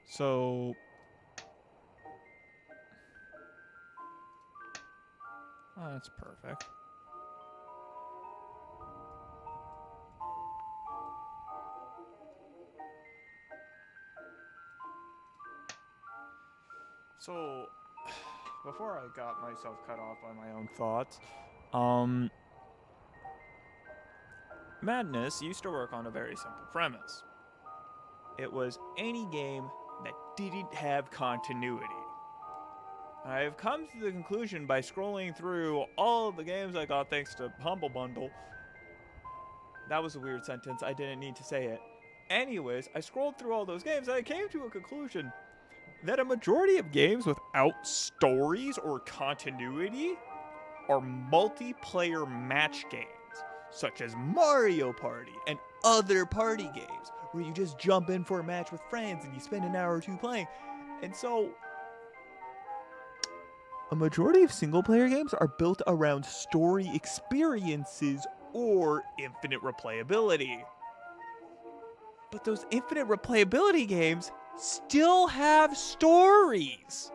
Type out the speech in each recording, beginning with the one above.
So... Oh, that's perfect. So, before I got myself cut off by my own thoughts, Madness used to work on a very simple premise. It was any game that didn't have continuity. I've come to the conclusion by scrolling through all of the games I got thanks to Humble Bundle. That was a weird sentence, I didn't need to say it. Anyways, I scrolled through all those games and I came to a conclusion that a majority of games without stories or continuity are multiplayer match games, such as Mario Party and other party games, where you just jump in for a match with friends and you spend an hour or two playing. And so, a majority of single-player games are built around story experiences or infinite replayability. But those infinite replayability games still have stories.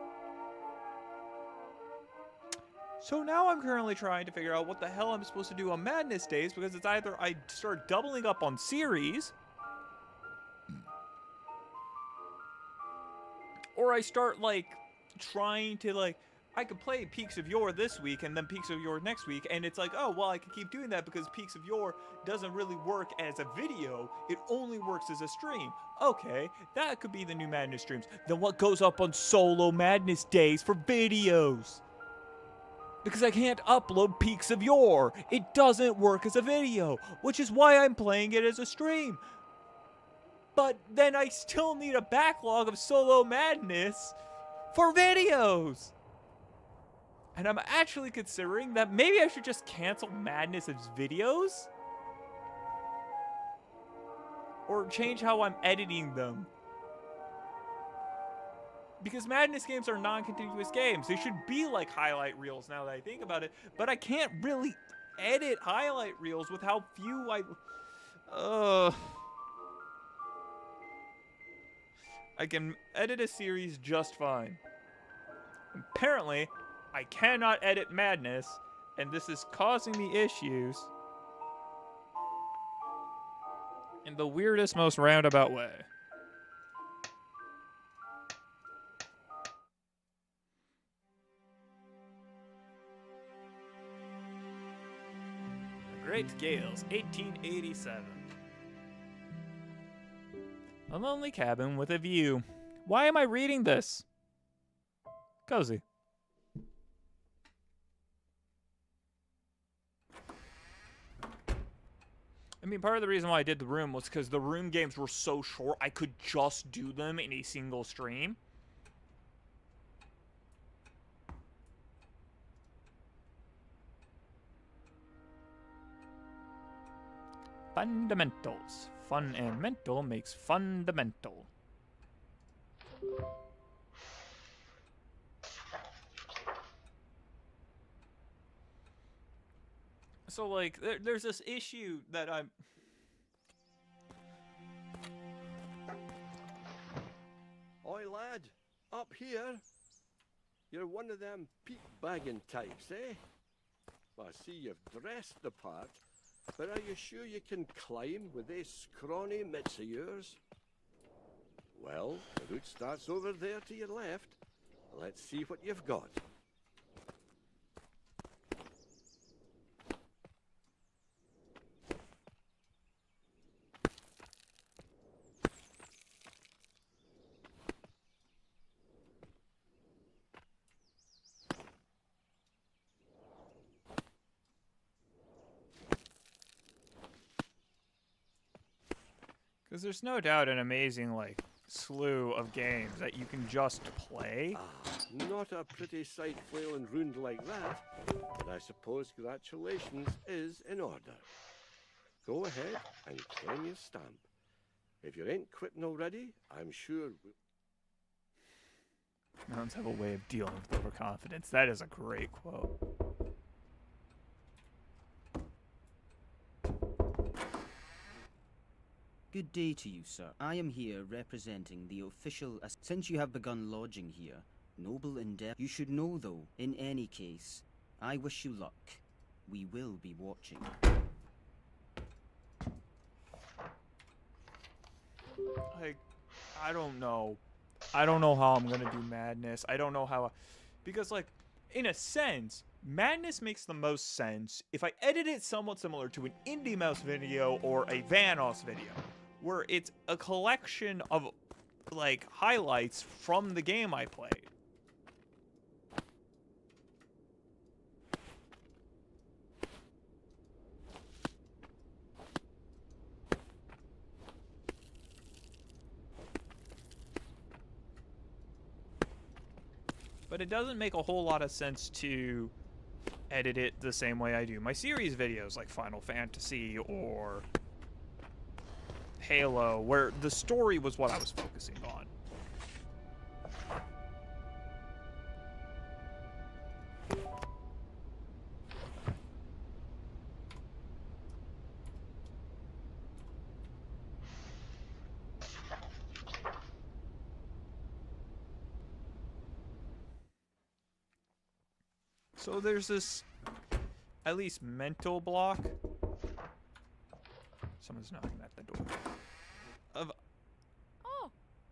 So now I'm currently trying to figure out what the hell I'm supposed to do on Madness days, because it's either I start doubling up on series, or I start, like, trying to, like, I could play Peaks of Yore this week and then Peaks of Yore next week, and it's like, oh, well, I could keep doing that because Peaks of Yore doesn't really work as a video, it only works as a stream. Okay, that could be the new Madness streams. Then what goes up on solo Madness days for videos? Because I can't upload Peaks of Yore. It doesn't work as a video, which is why I'm playing it as a stream. But then I still need a backlog of solo Madness for videos. And I'm actually considering that maybe I should just cancel Madness as videos? Or change how I'm editing them. Because Madness games are non-continuous games. They should be like highlight reels now that I think about it. But I can't really edit highlight reels with how few I can edit a series just fine. Apparently, I cannot edit Madness, and this is causing me issues in the weirdest, most roundabout way. The Great Gales, 1887. A lonely cabin with a view. Why am I reading this? Cozy. I mean, part of the reason why I did the room was because the room games were so short, I could just do them in a single stream. Fundamentals. Fun and mental makes fundamental. So, like, there's this issue that I'm... Oi, lad. Up here. You're one of them peak-bagging types, eh? I see you've dressed the part, but are you sure you can climb with these scrawny mitts of yours? Well, the route starts over there to your left. Let's see what you've got. Because there's no doubt an amazing, like, slew of games that you can just play. Not a pretty sight flailing ruined like that, but I suppose congratulations is in order. Go ahead and claim your stamp. If you ain't quitting already, I'm sure Mountains have a way of dealing with overconfidence. That is a great quote. Good day to you, sir. I am here representing the official... Since you have begun lodging here, noble endeavor... You should know, though, in any case, I wish you luck. We will be watching. Like, I don't know. I don't know how I'm gonna do Madness. I don't know how... Because, like, in a sense, Madness makes the most sense if I edit it somewhat similar to an Indie Mouse video or a Vanoss video, where it's a collection of, like, highlights from the game I played. But it doesn't make a whole lot of sense to edit it the same way I do my series videos, like Final Fantasy or Halo, where the story was what I was focusing on. So there's this, at least mental block. Someone's knocking at the door. Oh,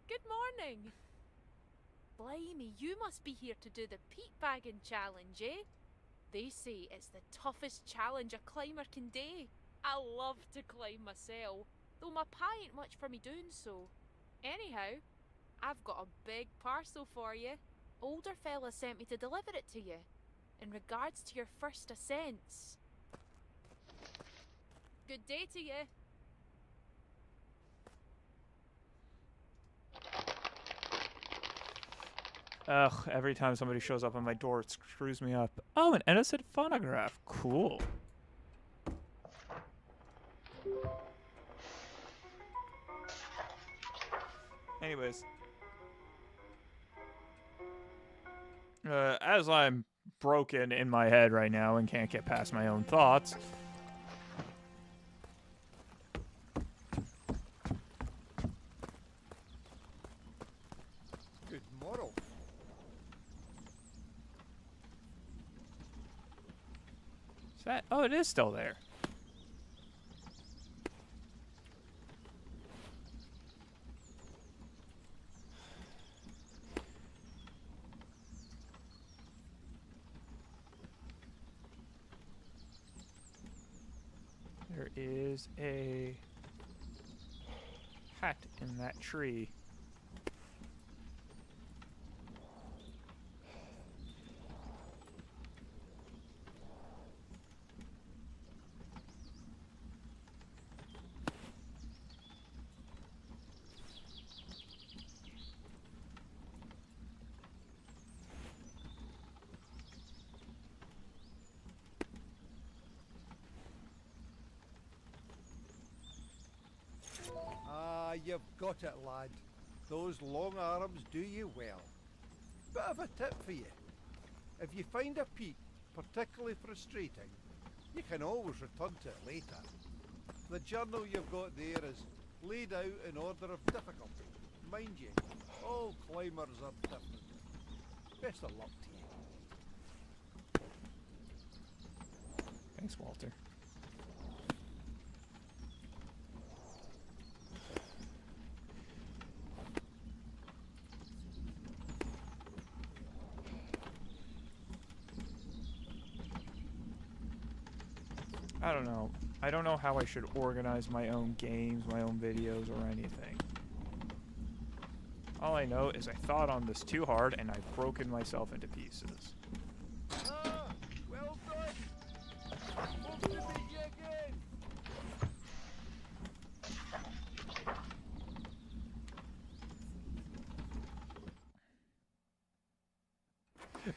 good morning. Blimey, you must be here to do the peat bagging challenge, eh? They say it's the toughest challenge a climber can do. I love to climb myself, though my pa ain't much for me doing so. Anyhow, I've got a big parcel for you. Older fella sent me to deliver it to you. In regards to your first ascents. Good day to you. Ugh, every time somebody shows up on my door, it screws me up. Oh, an innocent phonograph. Cool. Anyways. As I'm broken in my head right now and can't get past my own thoughts. Good morrow. Is that? Oh, it is still there. There is a hat in that tree. Ah, you've got it, lad. Those long arms do you well. Bit of a tip for you. If you find a peak particularly frustrating, you can always return to it later. The journal you've got there is laid out in order of difficulty. Mind you, all climbers are different. Best of luck to you. Thanks, Walter. I don't know. I don't know how I should organize my own games, my own videos, or anything. All I know is I thought on this too hard and I've broken myself into pieces. Ah, well done. Hope to meet you again.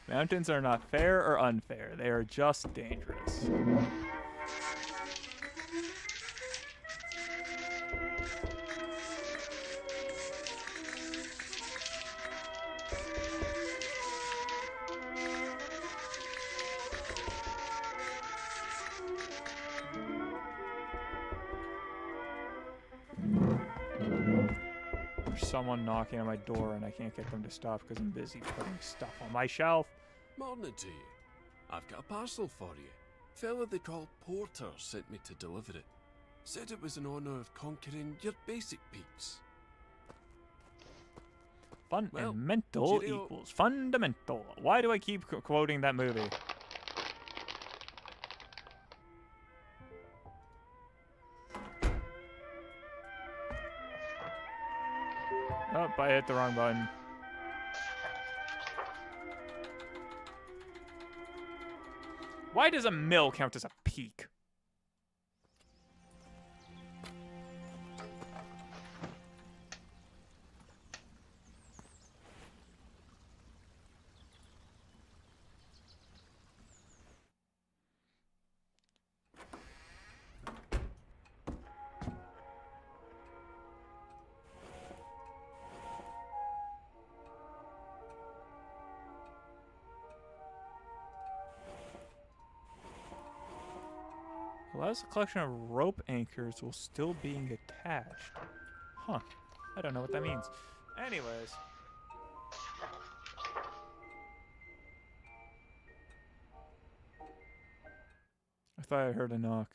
Mountains are not fair or unfair. They are just dangerous. someone knocking on my door and I can't get them to stop because I'm busy putting stuff on my shelf. Morning to you. I've got a parcel for you. Fella they call Porter sent me to deliver it. Said it was in honour of conquering your basic peaks. Fun Well, and mental cheerio. equals fundamental. Why do I keep quoting that movie? Oh, I hit the wrong button. Why does a mill count as a peak? Allows a collection of rope anchors while still being attached. Huh. I don't know what that means. Anyways. I thought I heard a knock.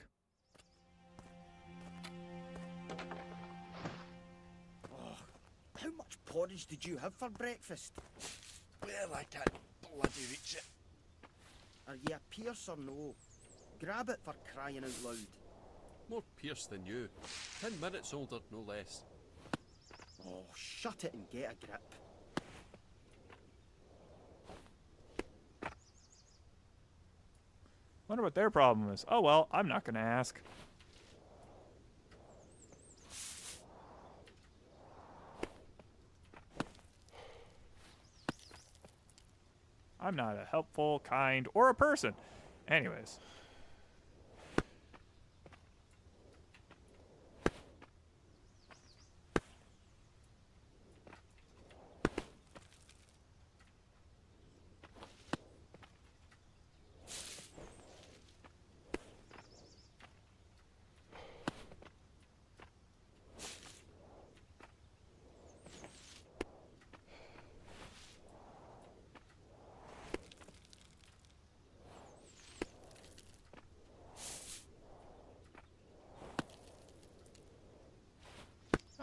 Oh, how much porridge did you have for breakfast? Well, I can't bloody reach it. Are you a Pierce or no? Grab it for crying out loud. More Pierce than you. 10 minutes older, no less. Oh, shut it and get a grip. Wonder what their problem is. Oh well, I'm not gonna ask. I'm not a helpful, kind, or a person. Anyways.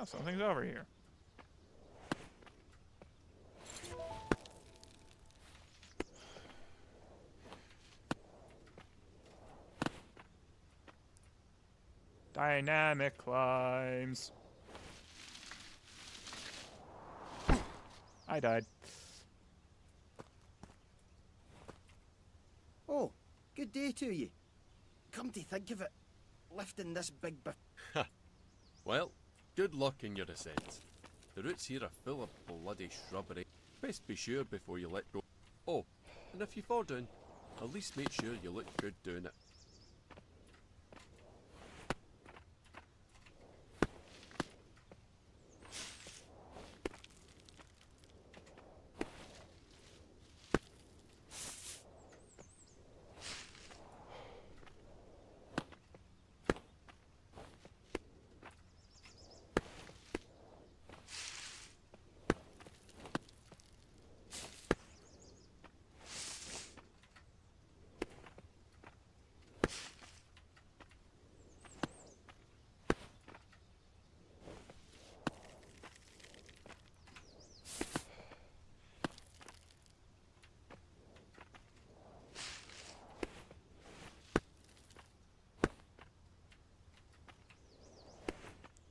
Oh, something's over here. Dynamic climbs. I died. Oh, good day to you. Come to think of it, lifting this big Well, good luck in your ascent. The roots here are full of bloody shrubbery. Best be sure before you let go. Oh, and if you fall down, at least make sure you look good doing it.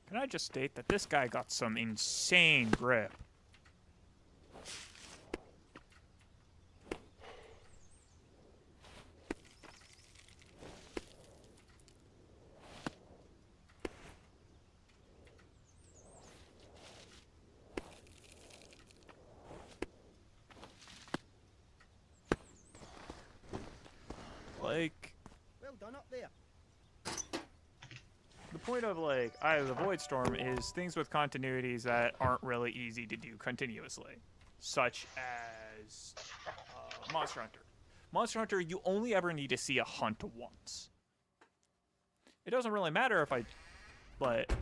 Can I just state that this guy got some insane grip? Like, well done up there. the point of, like, Eye of the Void Storm is things with continuities that aren't really easy to do continuously. Such as Monster Hunter. Monster Hunter, you only ever need to see a hunt once. It doesn't really matter if I... But...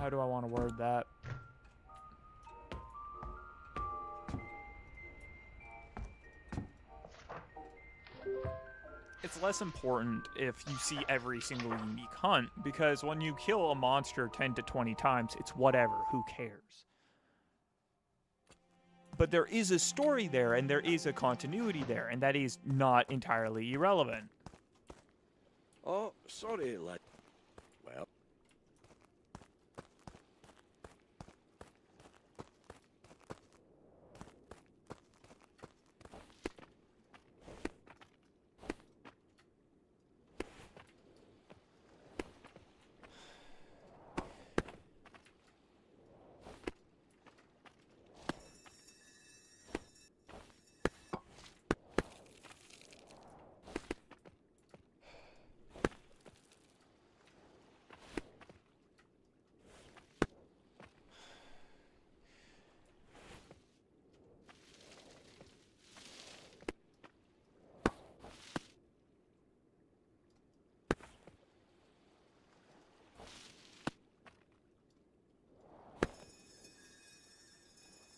how do I want to word that? It's less important if you see every single unique hunt, because when you kill a monster 10 to 20 times, it's whatever, who cares? But there is a story there, and there is a continuity there, and that is not entirely irrelevant. Oh, sorry, lad. Well,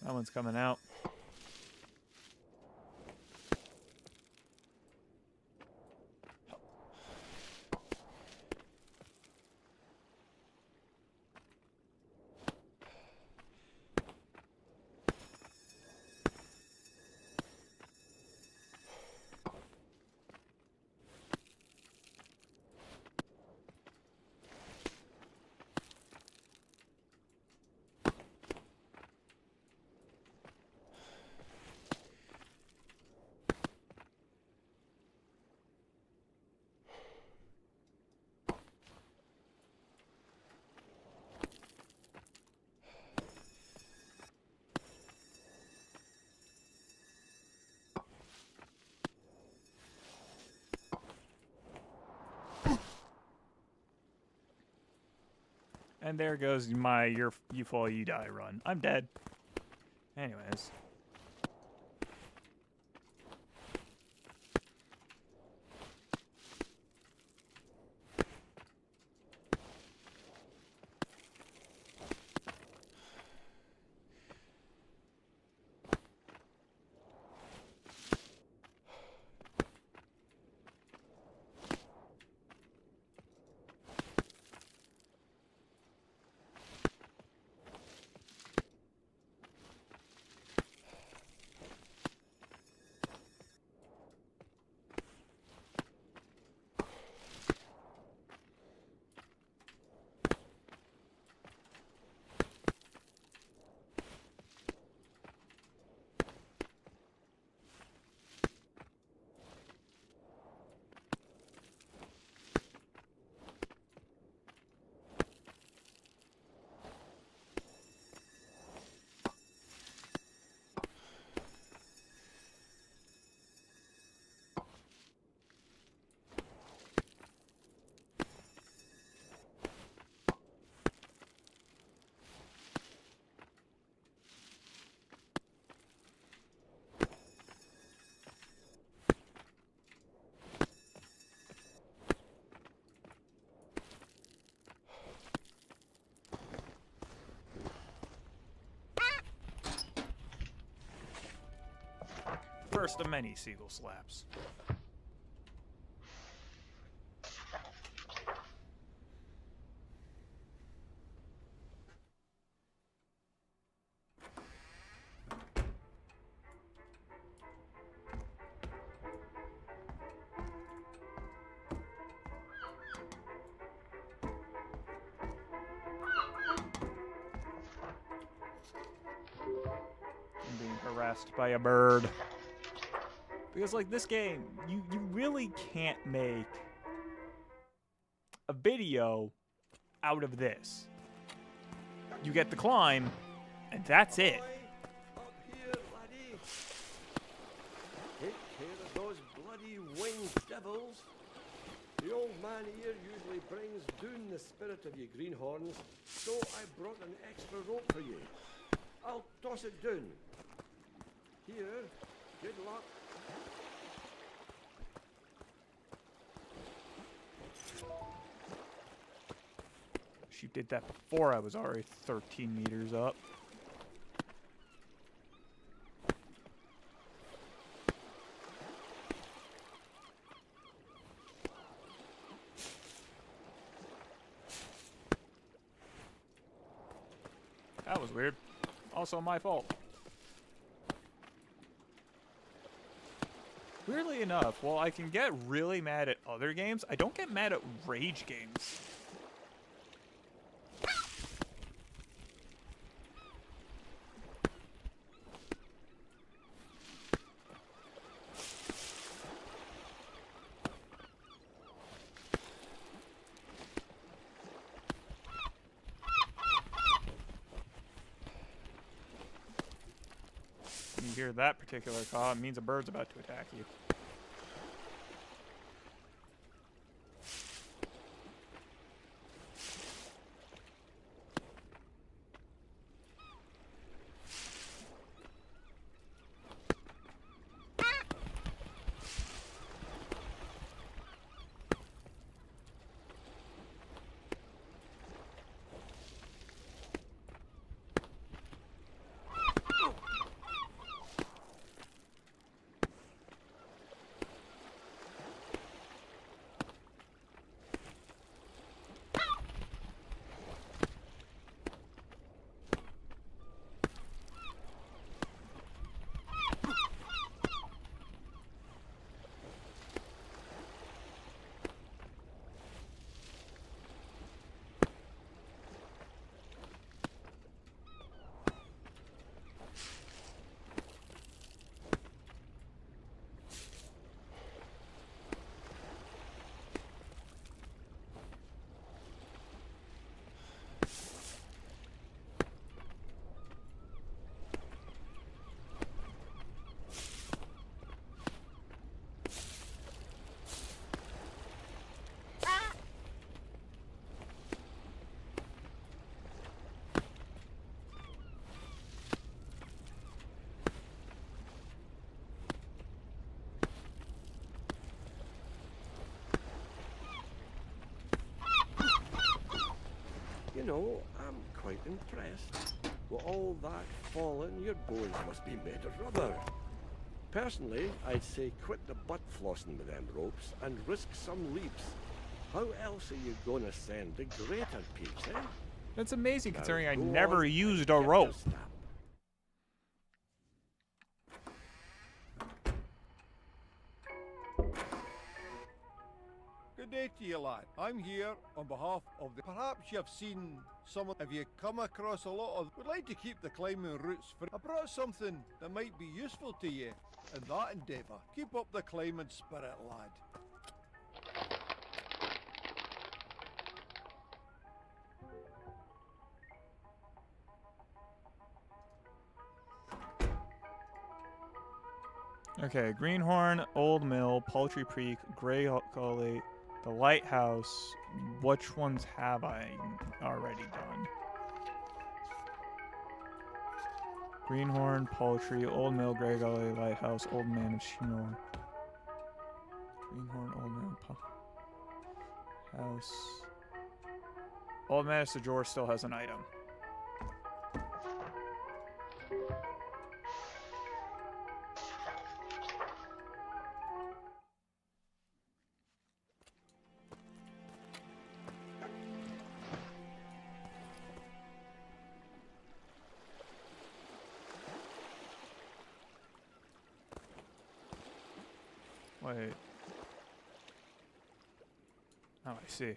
That one's coming out. And there goes my you fall, you die run. I'm dead. Anyways. First of many seagull slaps. I'm being harassed by a bird. Because, like, this game, you really can't make a video out of this. You get the climb, and that's it. Up here, laddie. Take care of those bloody winged devils. The old man here usually brings down the spirit of you greenhorns, so I brought an extra rope for you. I'll toss it down. Here, good luck. wish you did that before I was already 13 meters up. That was weird. Also my fault. Weirdly enough, while I can get really mad at other games, I don't get mad at rage games. When you hear that particular call, it means a bird's about to attack you. You know, I'm quite impressed. With all that falling, your bones must be made of rubber. Personally, I'd say quit the butt flossing with them ropes and risk some leaps. How else are you gonna send the greater peaks, eh? That's amazing Now considering I go never on and used a get your rope. snap. Good day to you, lad. I'm here on behalf of the... Perhaps you've seen some... Have you come across a lot of... Would like to keep the climbing routes free. I brought something that might be useful to you in that endeavour. Keep up the climbing spirit, lad. Okay, Greenhorn, Old Mill, Poultry Creek, Grey Gully, the Lighthouse. Which ones have I already done? Greenhorn, Poultry, Old Mill, Grey Gully, Lighthouse, Old Man of Shinnor. Greenhorn, Old Mill, House. Old Man of Sajor still has an item. Wait. Oh, I see.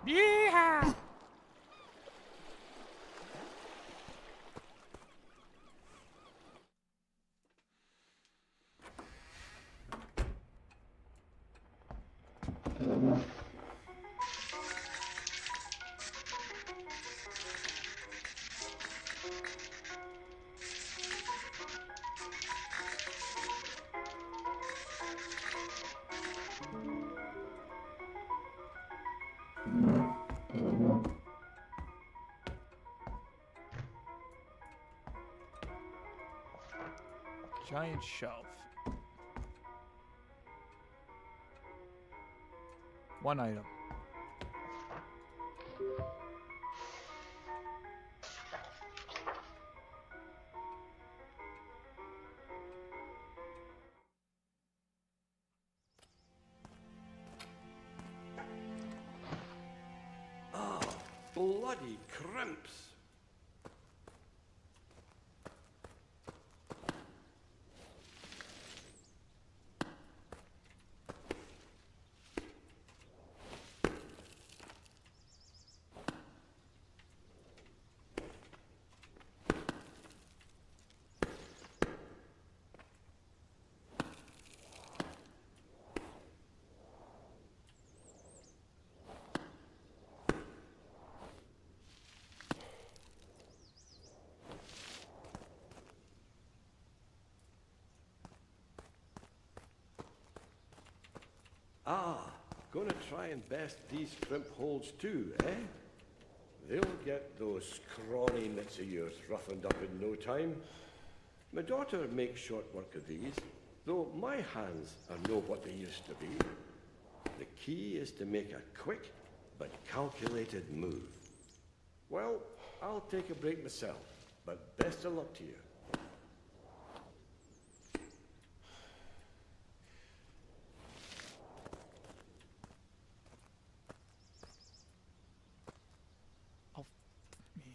Yeah. Giant shelf. One item. Bloody crimps! Ah, gonna try and best these crimp holes too, eh? They'll get those scrawny mitts of yours roughened up in no time. My daughter makes short work of these, though my hands are no what they used to be. The key is to make a quick but calculated move. Well, I'll take a break myself, but best of luck to you. Me.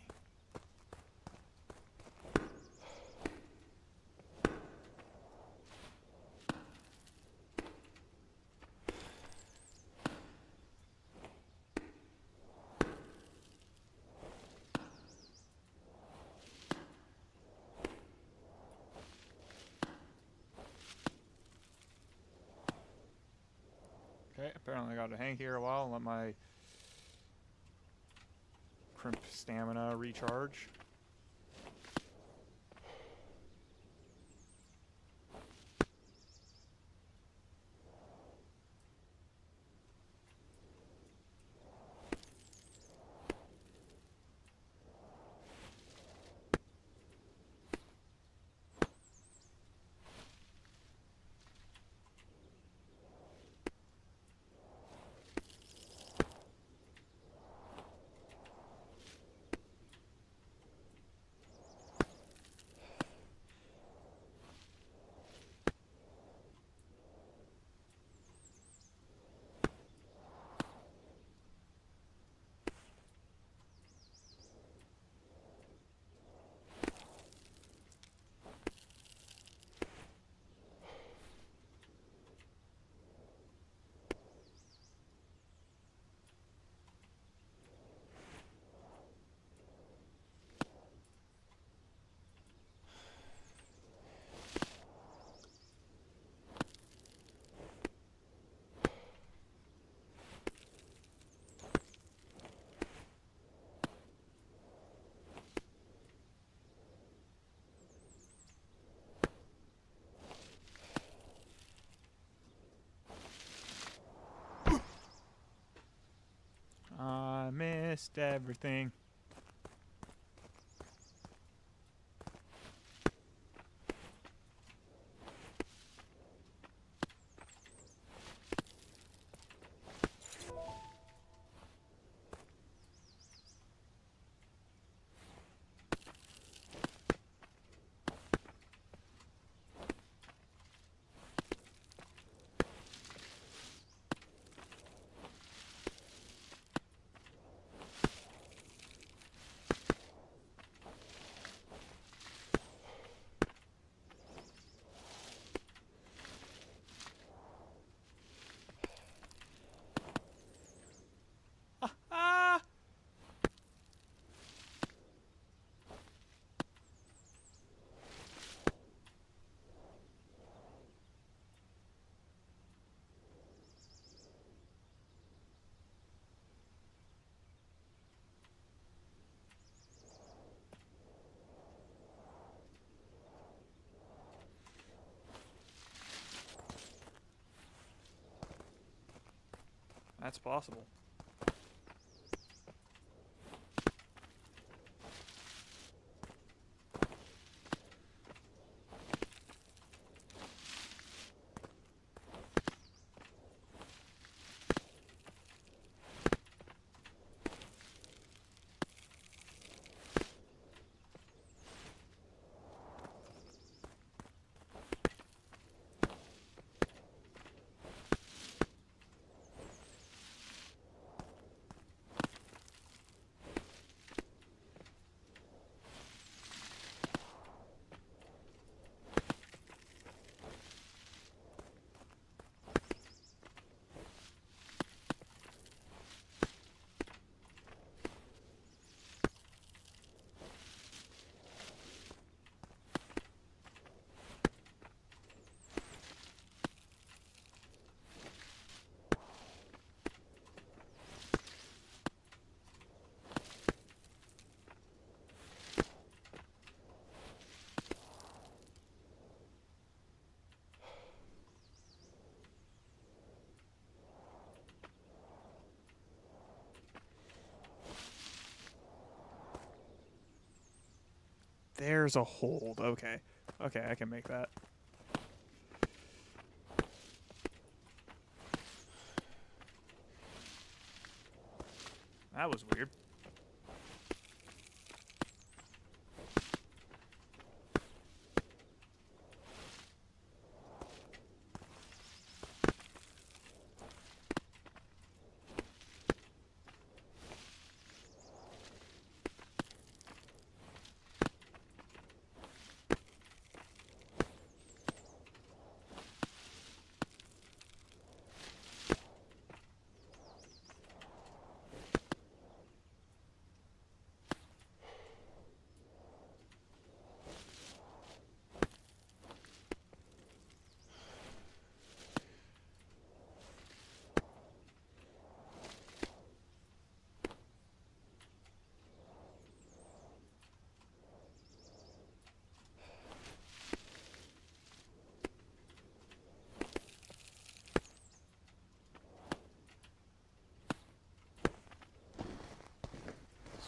Okay, apparently I got to hang here a while and let my crimp stamina recharge. I missed everything. That's possible. There's a hold. Okay. Okay, I can make that. That was weird.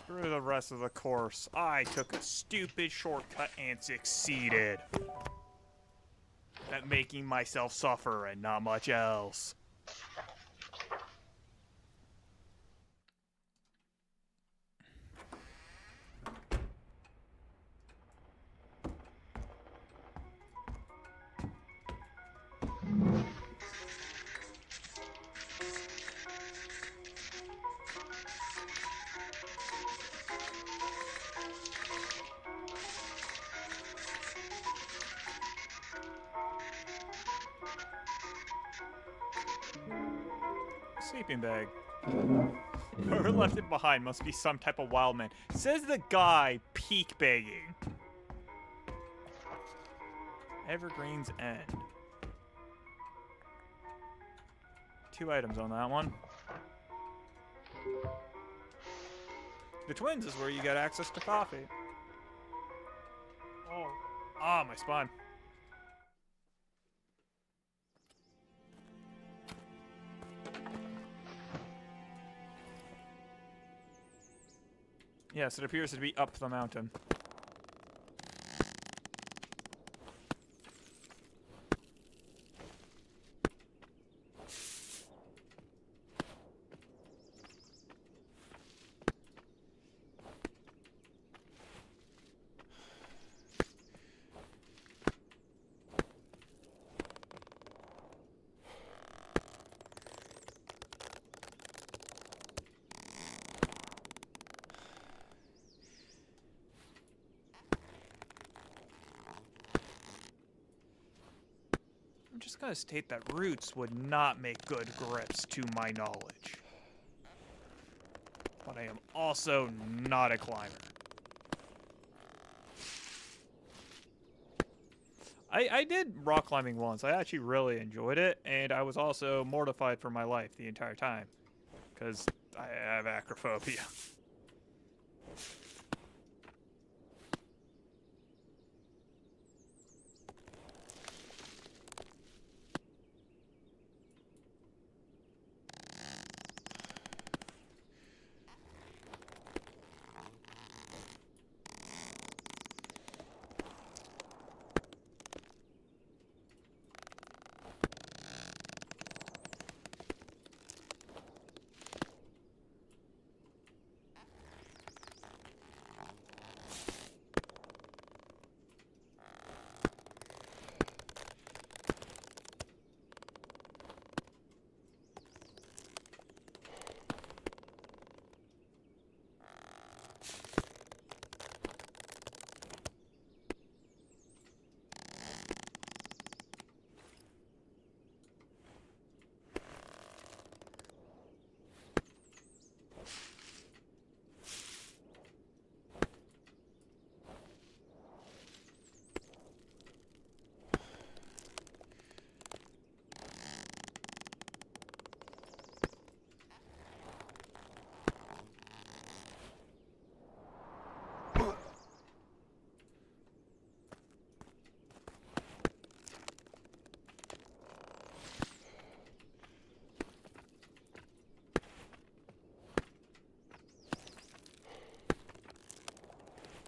Screw the rest of the course. I took a stupid shortcut and succeeded at making myself suffer and not much else. Sleeping bag. Whoever left it behind must be some type of wild man. Says the guy peek begging. Evergreen's End. 2 items on that one. The Twins is where you get access to coffee. Oh. Ah, my spine. Yes, it appears to be up the mountain. I'm just gonna state that roots would not make good grips to my knowledge. But I am also not a climber. I did rock climbing once. I actually really enjoyed it, and I was also mortified for my life the entire time. Because I have acrophobia.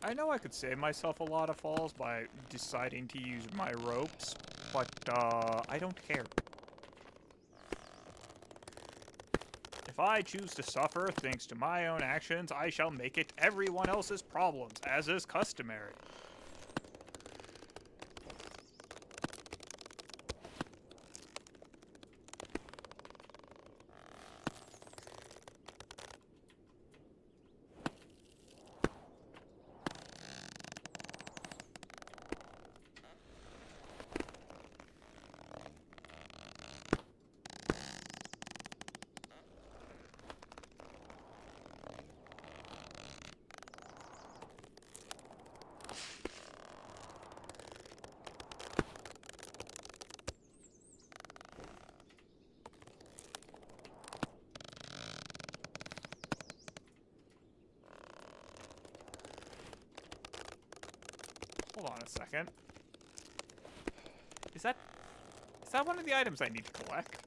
I know I could save myself a lot of falls by deciding to use my ropes, but I don't care. If I choose to suffer thanks to my own actions, I shall make it everyone else's problems, as is customary. Hold on a second. Is that one of the items I need to collect?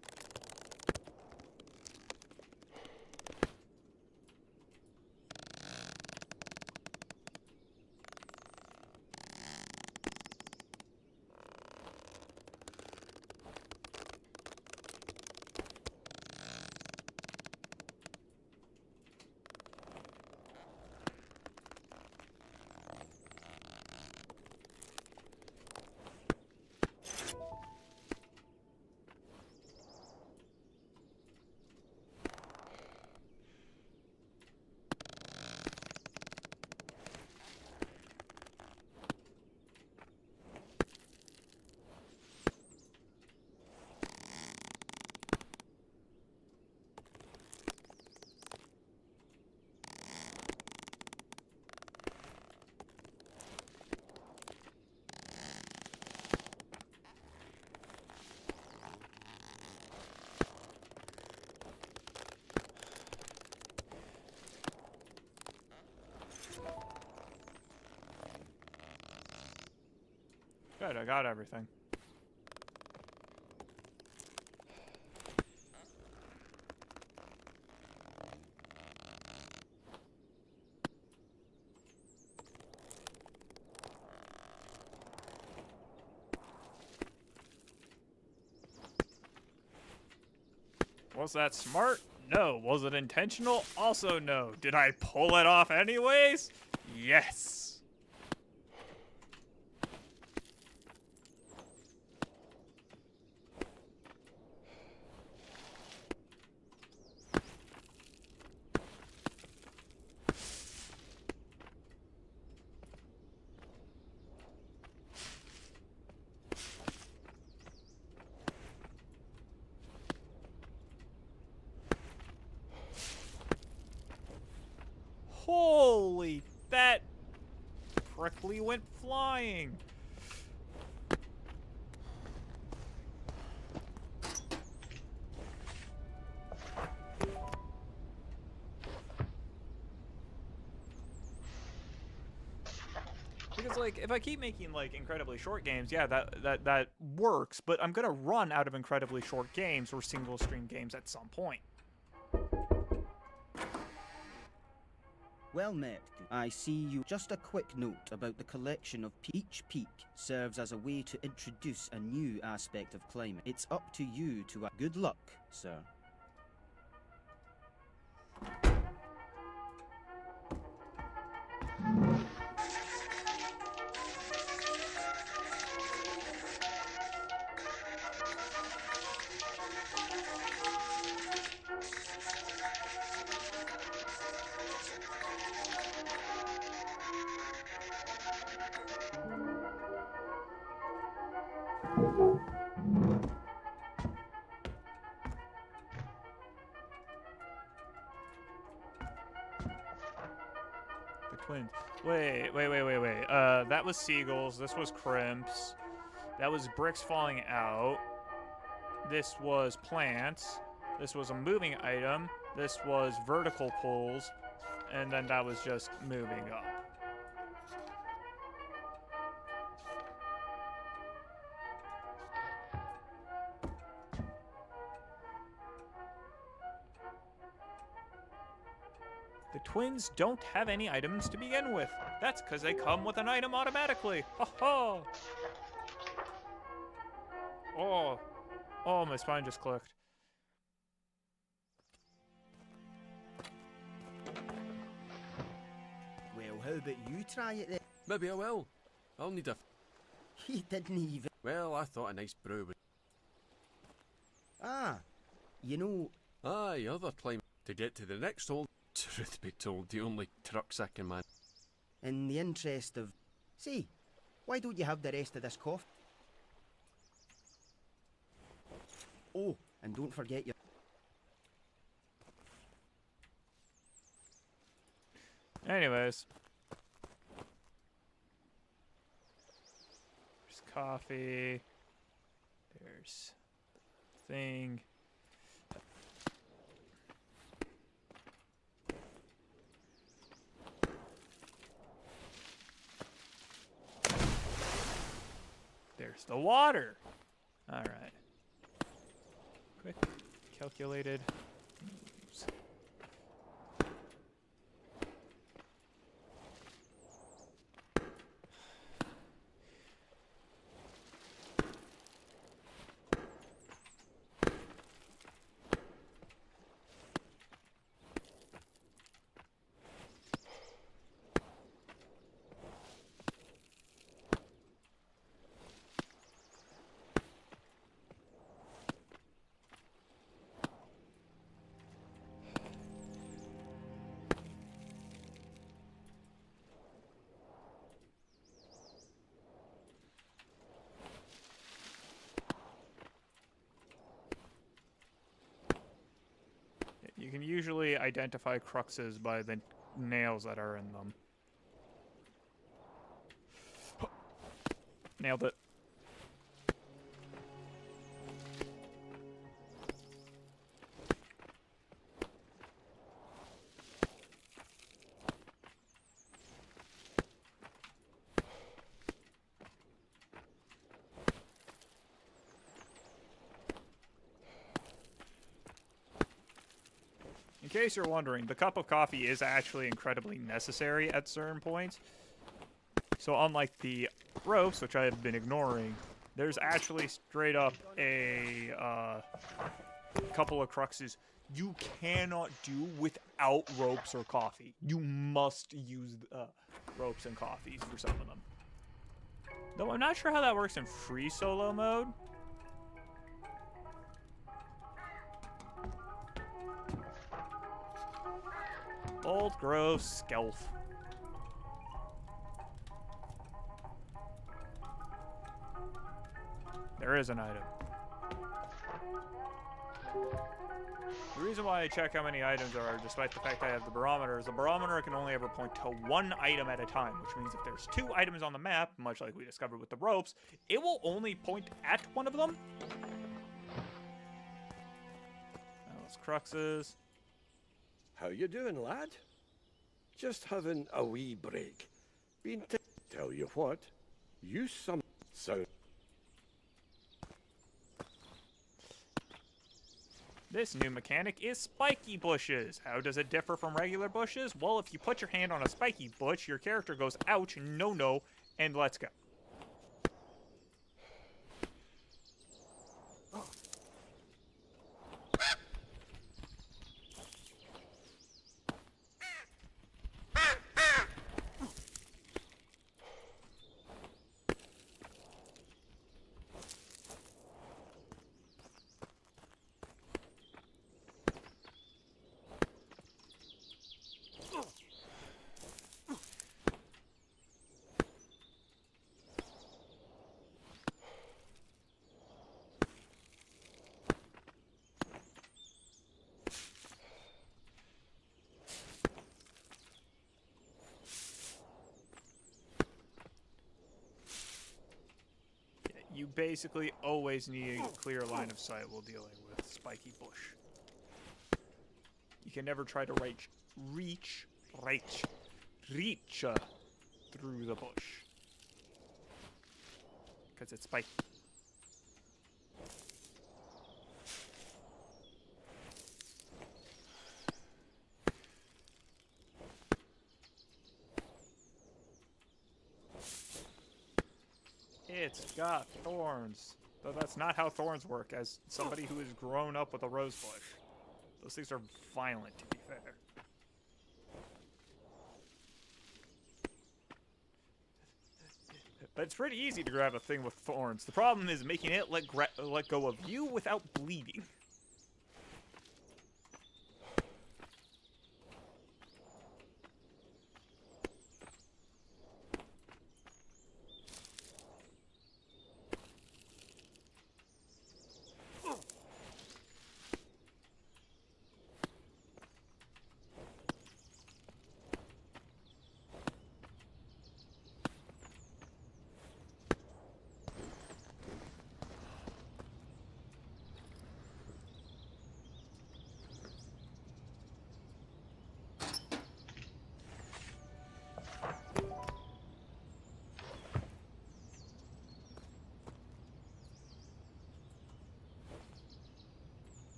Good, I got everything. Was that smart? No. Was it intentional? Also no. Did I pull it off anyways? Yes. Holy, that prickly went flying. Because, like, if I keep making, like, incredibly short games, yeah, that works, but I'm gonna run out of incredibly short games or single-stream games at some point. Well met. I see you. Just a quick note about the collection of each peak serves as a way to introduce a new aspect of climbing. It's up to you to. Good luck, sir. The twins. Wait. That was seagulls. This was crimps. That was bricks falling out. This was plants. This was a moving item. This was vertical pulls. And then that was just moving up. The twins don't have any items to begin with. That's because they come with an item automatically. Ha ha! Oh. Oh, my spine just clicked. Well, how about you try it then? Maybe I will. I'll need a. He didn't even. Well, I thought a nice brew would. Ah, you know, Aye, other climb to get to the next hole. Truth be told, the only trucks I can man. in the interest of. See, why don't you have the rest of this coffee? Oh, and don't forget your. Anyways. There's coffee. There's thing. There's the water. All right. Quick, calculated moves. You can usually identify cruxes by the nails that are in them. Nailed it. In case you're wondering, the cup of coffee is actually incredibly necessary at certain points. So unlike the ropes, which I have been ignoring, there's actually straight up a couple of cruxes you cannot do without ropes or coffee. You must use ropes and coffee for some of them. Though I'm not sure how that works in free solo mode. Old, gross, skelf. There is an item. The reason why I check how many items there are, despite the fact I have the barometer, is the barometer can only ever point to one item at a time, which means if there's 2 items on the map, much like we discovered with the ropes, it will only point at one of them. Those cruxes. How you doing, lad? Just having a wee break. Tell you what, you sound. This new mechanic is spiky bushes. How does it differ from regular bushes? Well, if you put your hand on a spiky bush, your character goes, ouch, no, and let's go. You basically always need a clear line of sight while dealing with spiky bush. You can never try to reach through the bush. Because it's spiky. It's got thorns. Though that's not how thorns work, as somebody who has grown up with a rose bush. Those things are violent, to be fair. But it's pretty easy to grab a thing with thorns. The problem is making it let go of you without bleeding.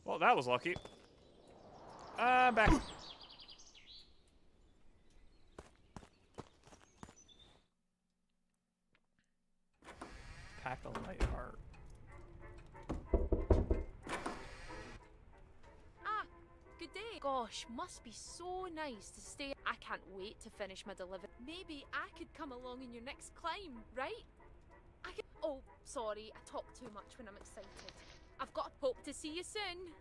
Well, that was lucky. Back. Pack the light heart. Ah, good day. Gosh, must be so nice to stay. I can't wait to finish my delivery. Maybe I could come along in your next climb, right? I could. Oh, sorry, I talk too much when I'm excited. I've got hope to see you soon.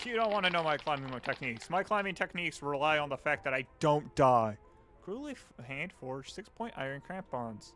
You don't want to know my climbing techniques. My climbing techniques rely on the fact that I don't die. Cruelly hand-forged 6-point iron crampons.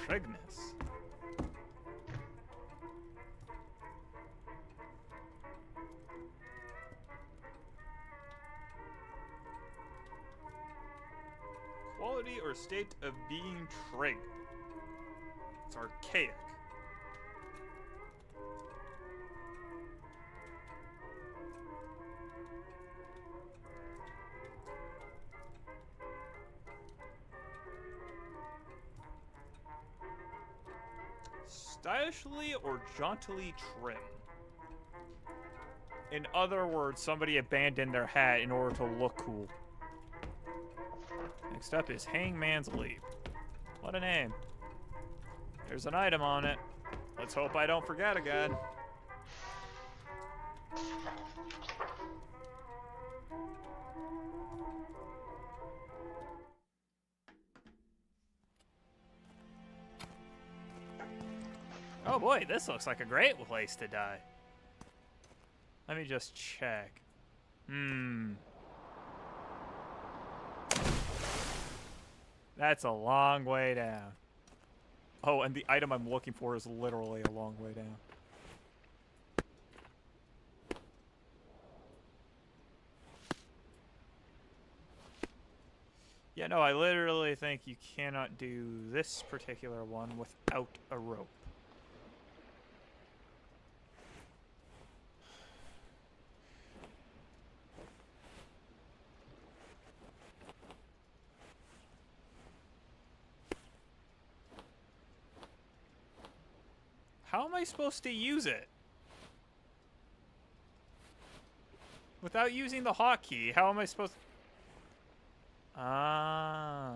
Trigness. Quality or state of being trig. It's archaic. Stylishly or jauntily trim. In other words, somebody abandoned their hat in order to look cool. Next up is Hangman's Leap. What a name. There's an item on it. Let's hope I don't forget again. Oh boy, this looks like a great place to die. Let me just check. That's a long way down. Oh, and the item I'm looking for is literally a long way down. Yeah, no, I literally think you cannot do this particular one without a rope. How am I supposed to use it? Without using the hotkey, how am I supposed to... Ah.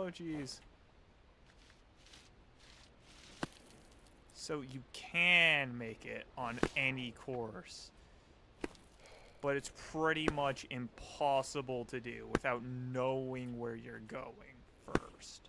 Oh, jeez. So you can make it on any course, but it's pretty much impossible to do without knowing where you're going first.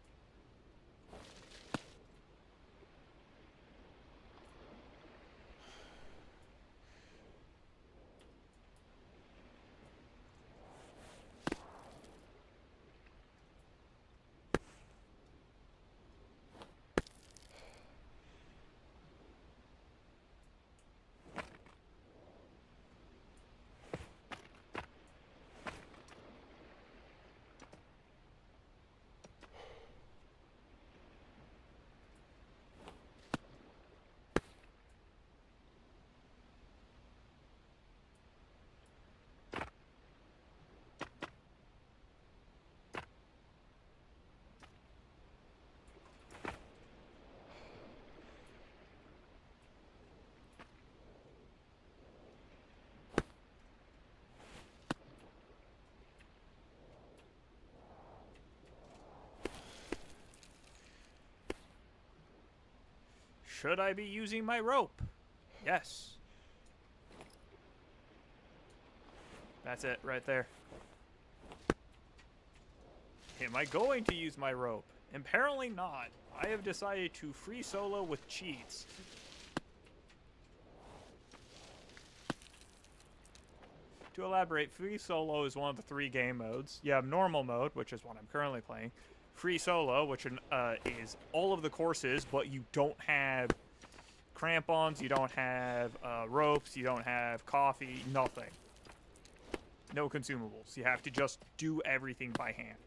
Should I be using my rope? Yes. That's it, right there. Am I going to use my rope? Apparently not. I have decided to free solo with cheats. To elaborate, free solo is one of the 3 game modes. You have normal mode, which is what I'm currently playing. Free solo, which is all of the courses, but you don't have crampons, you don't have ropes, you don't have coffee, nothing. No consumables. You have to just do everything by hand.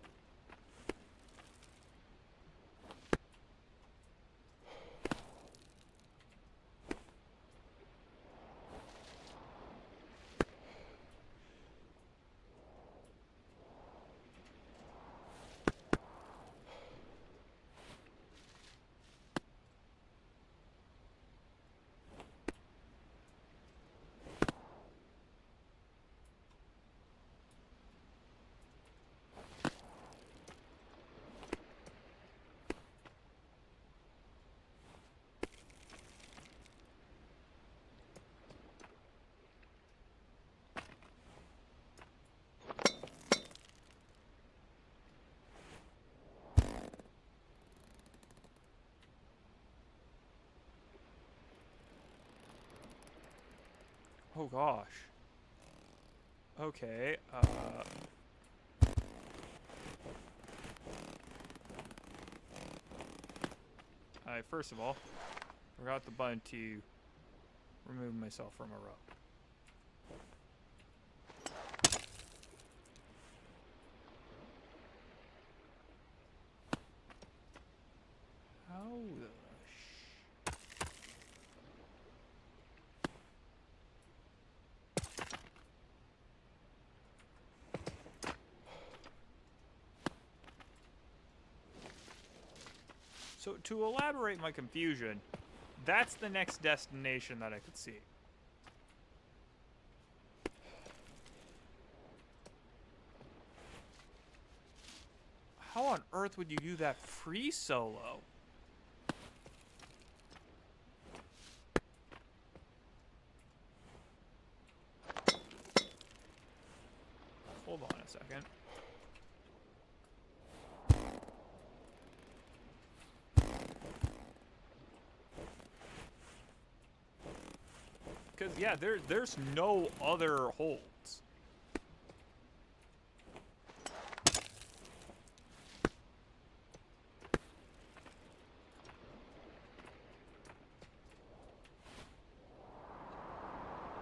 Oh gosh. Okay, first of all, forgot the button to remove myself from a rope. How the So to elaborate my confusion, that's the next destination that I could see. How on earth would you do that free solo? Hold on a second. Because, yeah, there's no other holds.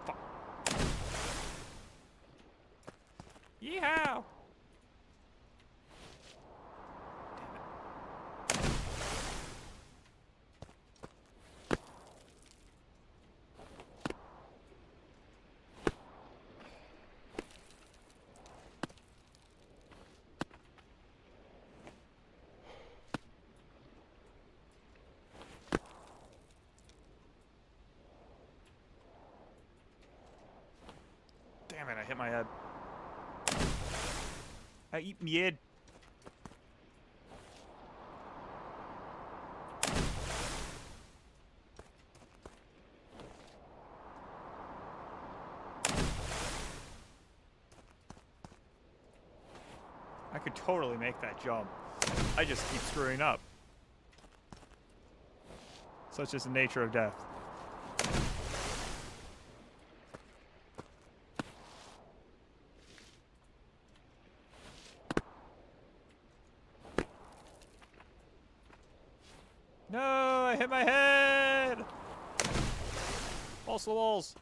Fuck. Yeehaw! Damn it, I hit my head. I eat me head. totally make that jump. I just keep screwing up. Such is the nature of death. No, I hit my head! Balls to the walls.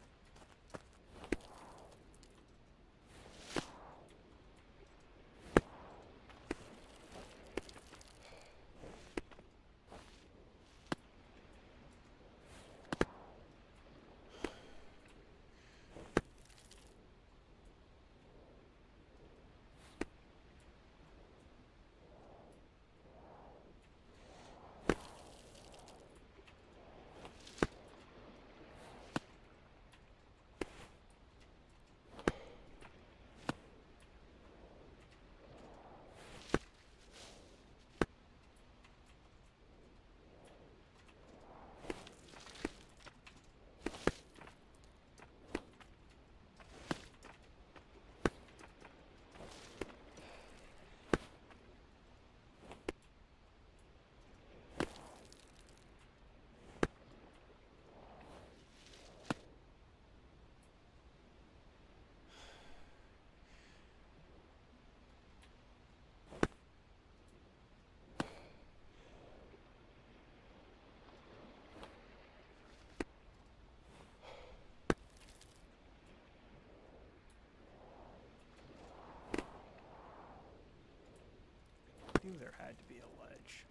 I knew there had to be a ledge.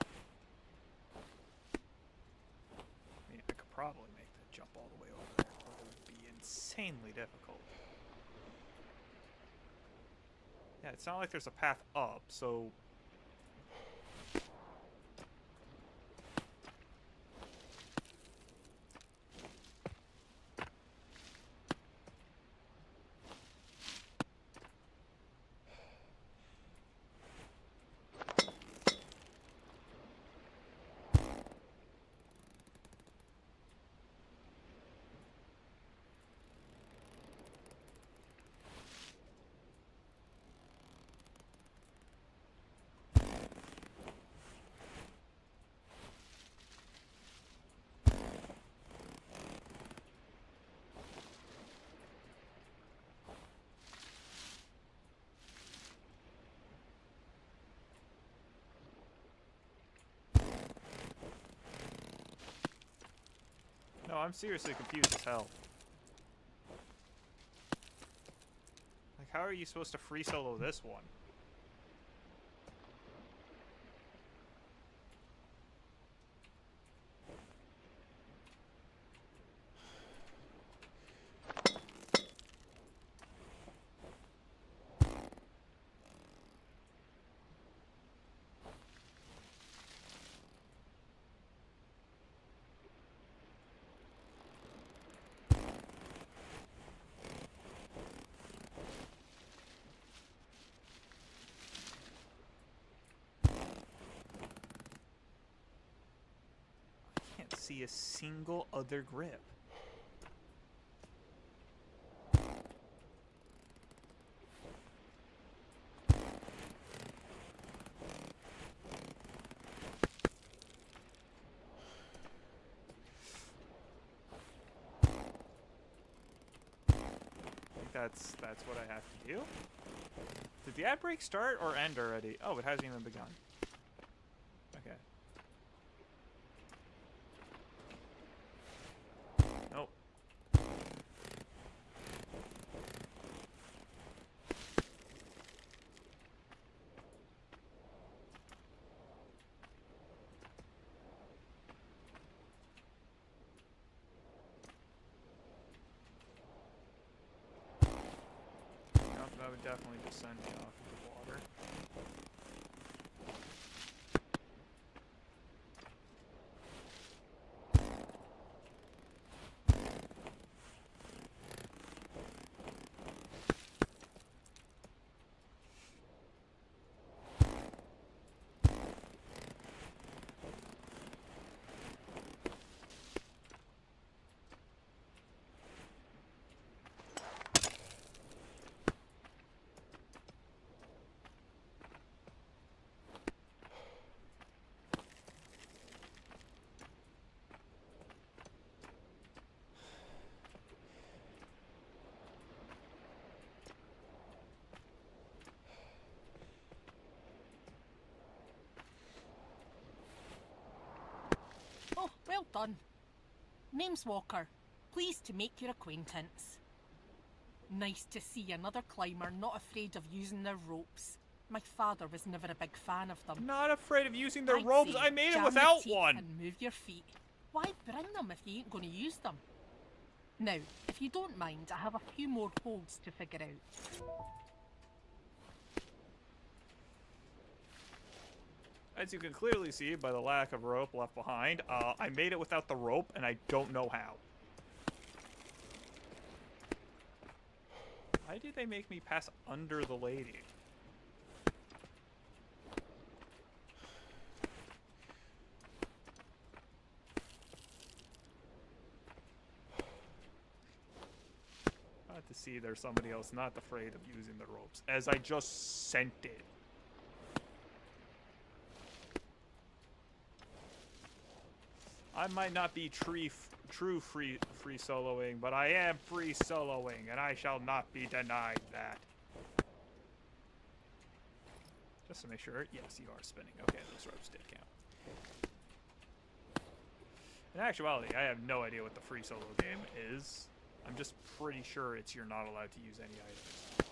I mean, I could probably make that jump all the way over there, but it would be insanely difficult. Yeah, it's not like there's a path up, so... No, I'm seriously confused as hell. Like, how are you supposed to free solo this one? See a single other grip. I think that's what I have to do. Did the ad break start or end already? Oh, it hasn't even begun. Okay. Nope. Nope, that would definitely just send me off into the water. Well done. Name's Walker. Pleased to make your acquaintance. Nice to see another climber not afraid of using their ropes. My father was never a big fan of them. Not afraid of using their I'd ropes. say I made it jam without your teeth one. And move your feet. Why bring them if you ain't going to use them? Now, if you don't mind, I have a few more holds to figure out. As you can clearly see by the lack of rope left behind, I made it without the rope, and I don't know how. Why did they make me pass under the lady? To see there's somebody else not afraid of using the ropes, as I just sent it. I might not be true free soloing, but I am free soloing, and I shall not be denied that. Just to make sure, yes, you are spinning. Okay, those ropes did count. In actuality, I have no idea what the free solo game is. I'm just pretty sure it's you're not allowed to use any items.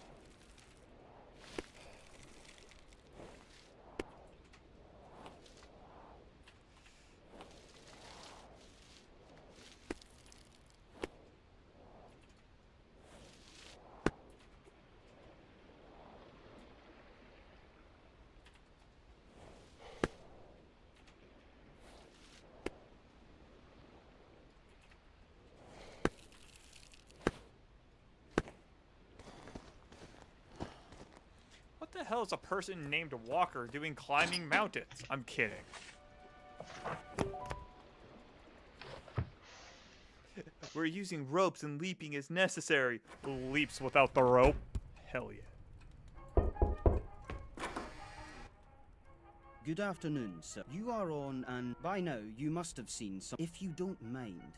What the hell is a person named Walker doing climbing mountains? I'm kidding. We're using ropes and leaping as necessary. Leaps without the rope? Hell yeah. Good afternoon, sir. You are on, and by now you must have seen some. If you don't mind,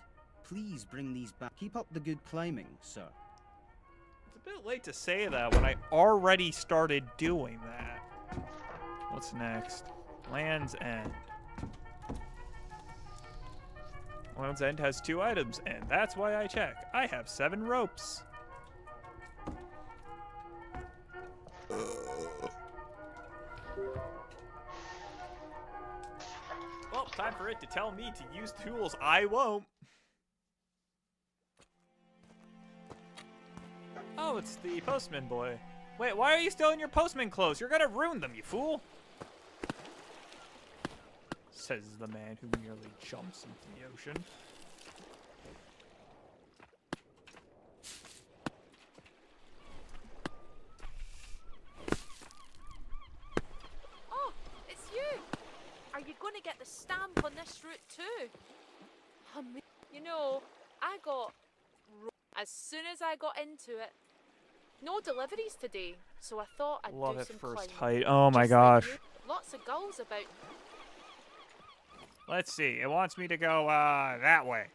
please bring these back. Keep up the good climbing, sir. It's a bit late to say that when I already started doing that. What's next? Land's End. Land's End has 2 items, and that's why I check. I have 7 ropes. Well, time for it to tell me to use tools I won't. Oh, it's the postman boy. Wait, why are you still in your postman clothes? You're gonna ruin them, you fool! Says the man who nearly jumps into the ocean. Oh, it's you! Are you going to get the stamp on this route too? You know, I got as soon as I got into it. No deliveries today, so I thought I'd Love do at some first climbing. height. Oh my Just like gosh. you. Lots of gulls about. Let's see. It wants me to go that way.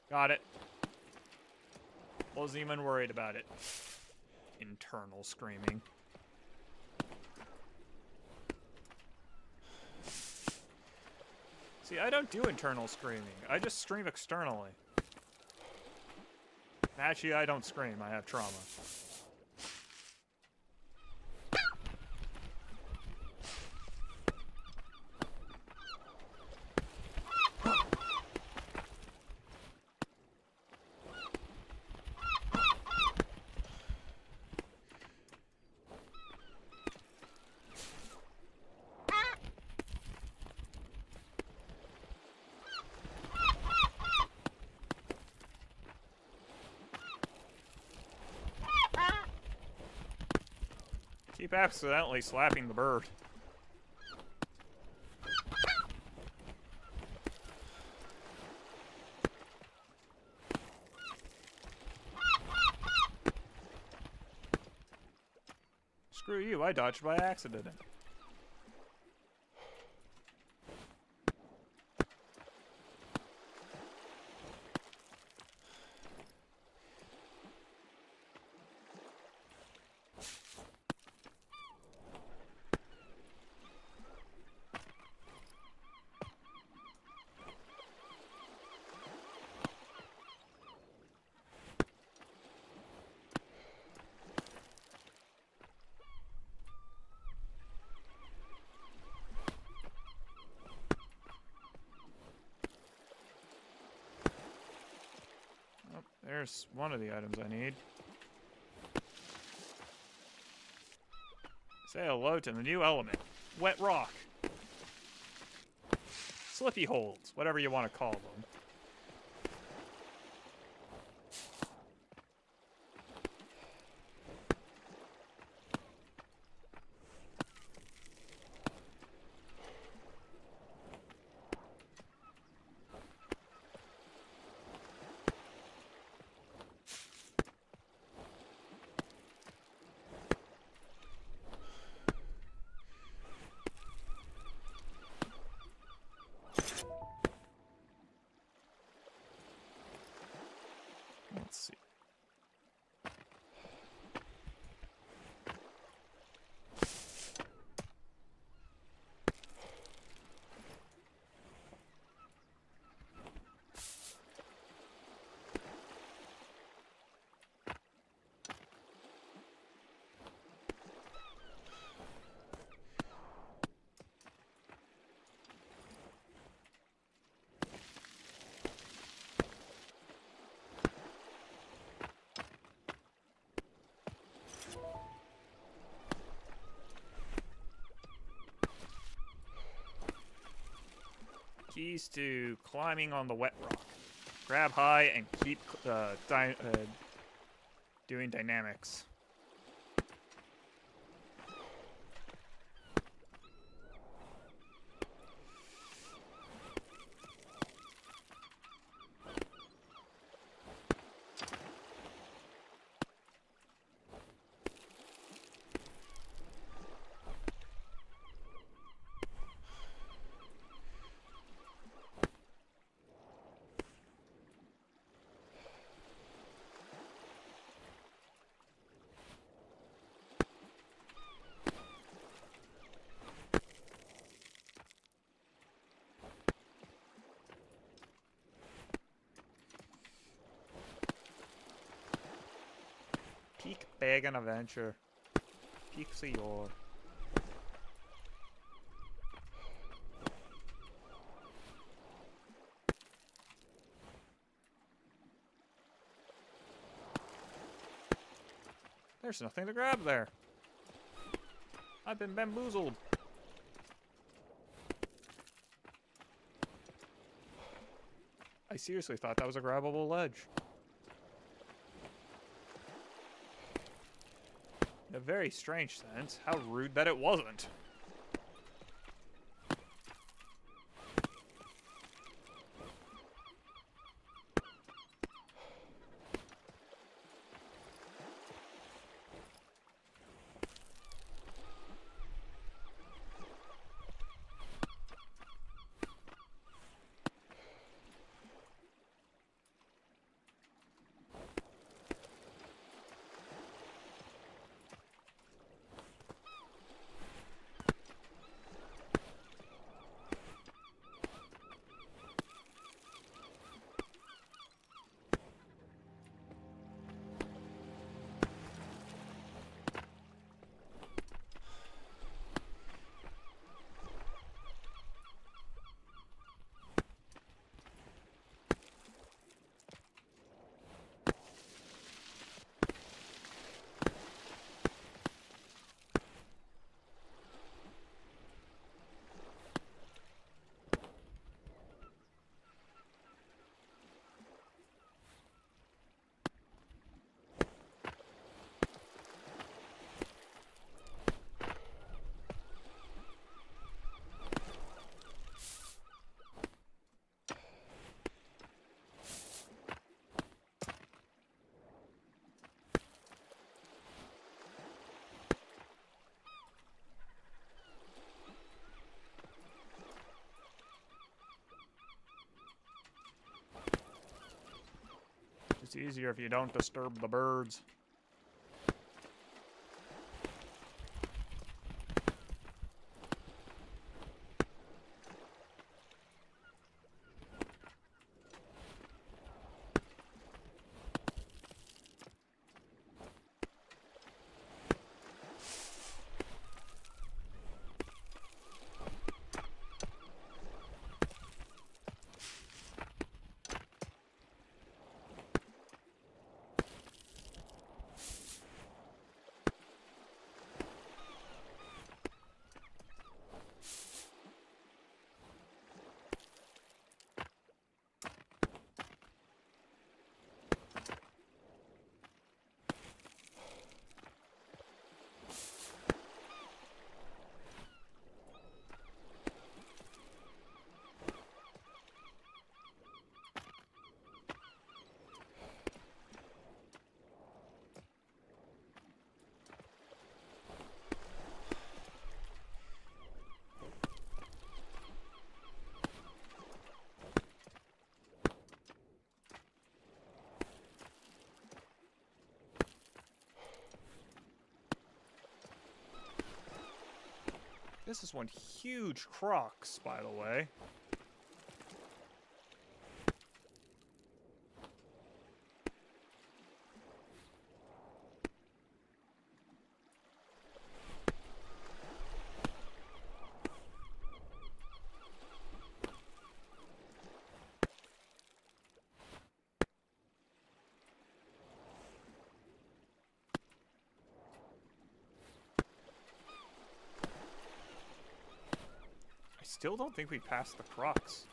Got it. Wasn't even worried about it. Internal screaming. See, I don't do internal screaming. I just scream externally. Actually, I don't scream. I have trauma. Keep accidentally slapping the bird. Screw you, I dodged by accident. There's one of the items I need. Say hello to the new element. Wet rock. Slippy holes, whatever you want to call them. Let's see. Keys to climbing on the wet rock. Grab high and keep doing dynamics. Peak Pagan Adventure. Peaks of yore. There's nothing to grab there. I've been bamboozled. I seriously thought that was a grabbable ledge. In a very strange sense, how rude that it wasn't. It's easier if you don't disturb the birds. This is one huge crux, by the way. I still don't think we passed the crux.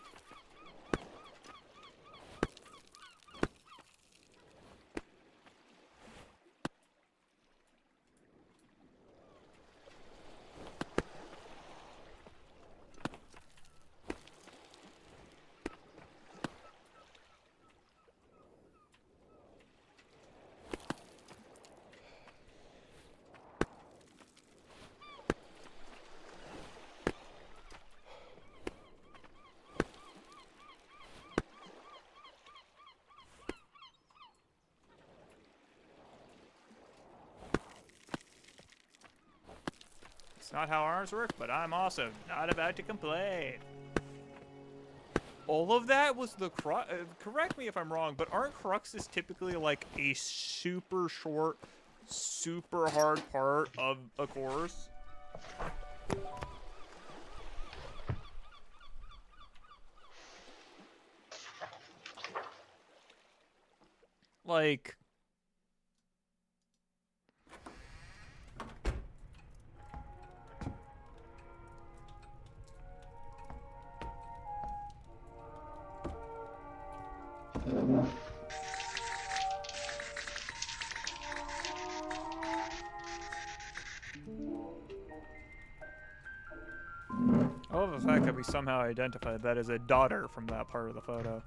It's not how ours work, but I'm also not about to complain. All of that was the crux. Correct me if I'm wrong, but aren't cruxes typically like a super short, super hard part of a course? Like... I love the fact that we somehow identified that as a daughter from that part of the photo.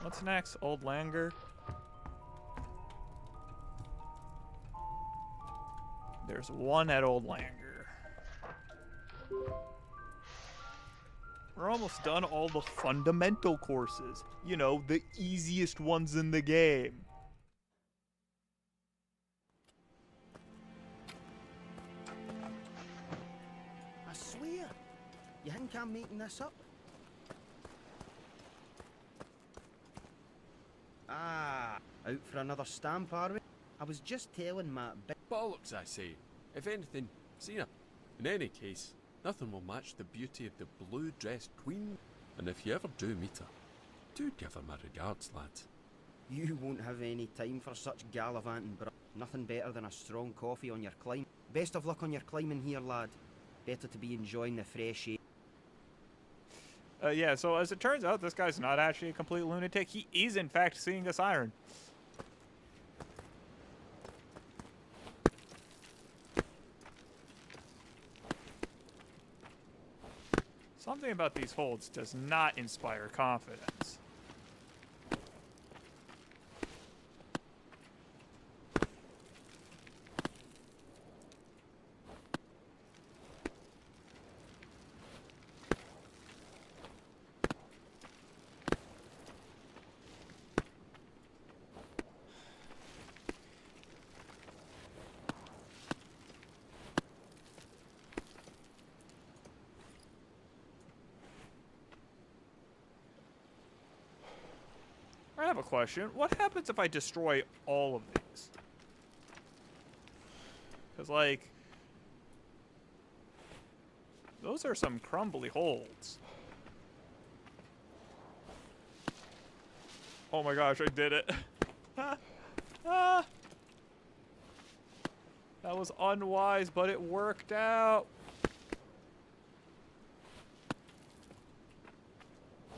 What's next? Old Langer? There's one at Old Langer. We're almost done all the fundamental courses. You know, the easiest ones in the game. I swear. You think I'm making this up? Ah, out for another stamp, are we? I was just telling Matt. Bollocks, I say. If anything, see ya. In any case, nothing will match the beauty of the blue-dressed queen. And if you ever do meet her, do give her my regards, lad. You won't have any time for such gallivanting, bro. Nothing better than a strong coffee on your climb. Best of luck on your climbing here, lad. Better to be enjoying the fresh air. Yeah, so as it turns out, this guy's not actually a complete lunatic. He is, in fact, seeing a siren. Something about these holds does not inspire confidence. I have a question. What happens if I destroy all of these? Because, like, those are some crumbly holds. Oh my gosh, I did it. That was unwise, but it worked out.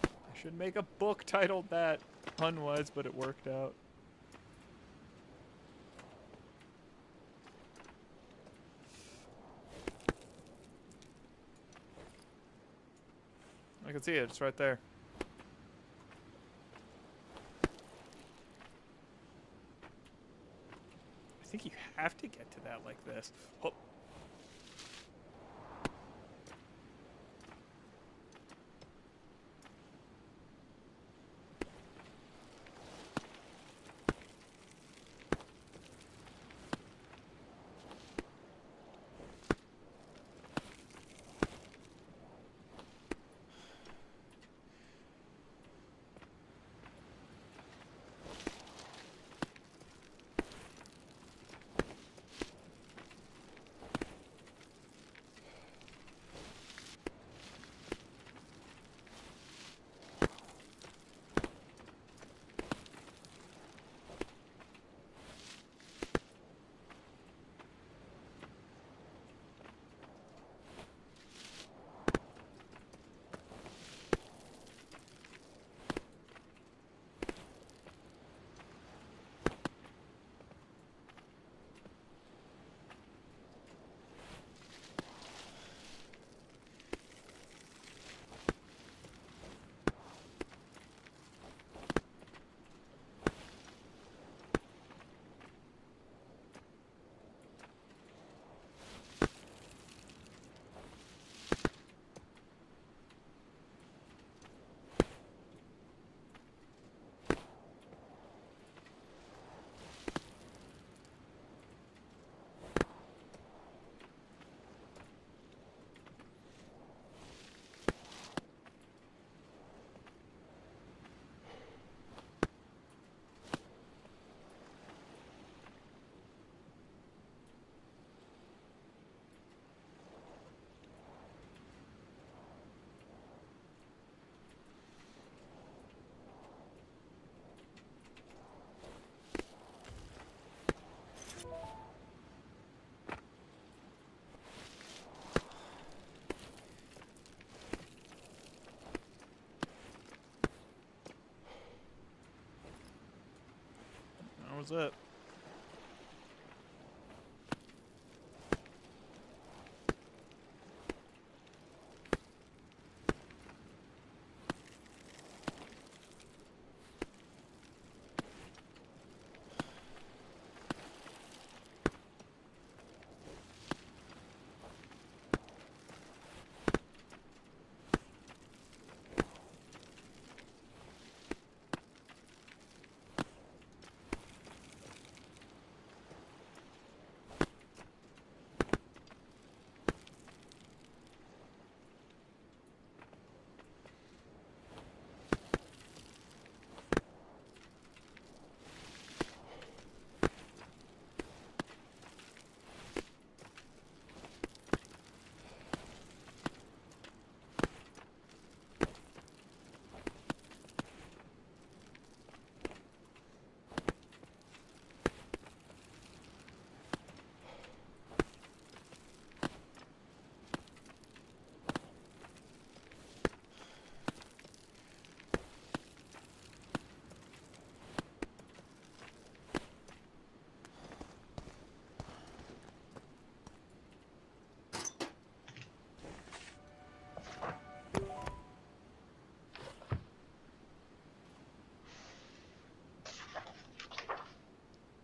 I should make a book titled that. Unwise, but it worked out. I can see it, it's right there. I think you have to get to that like this. Oh. What's up?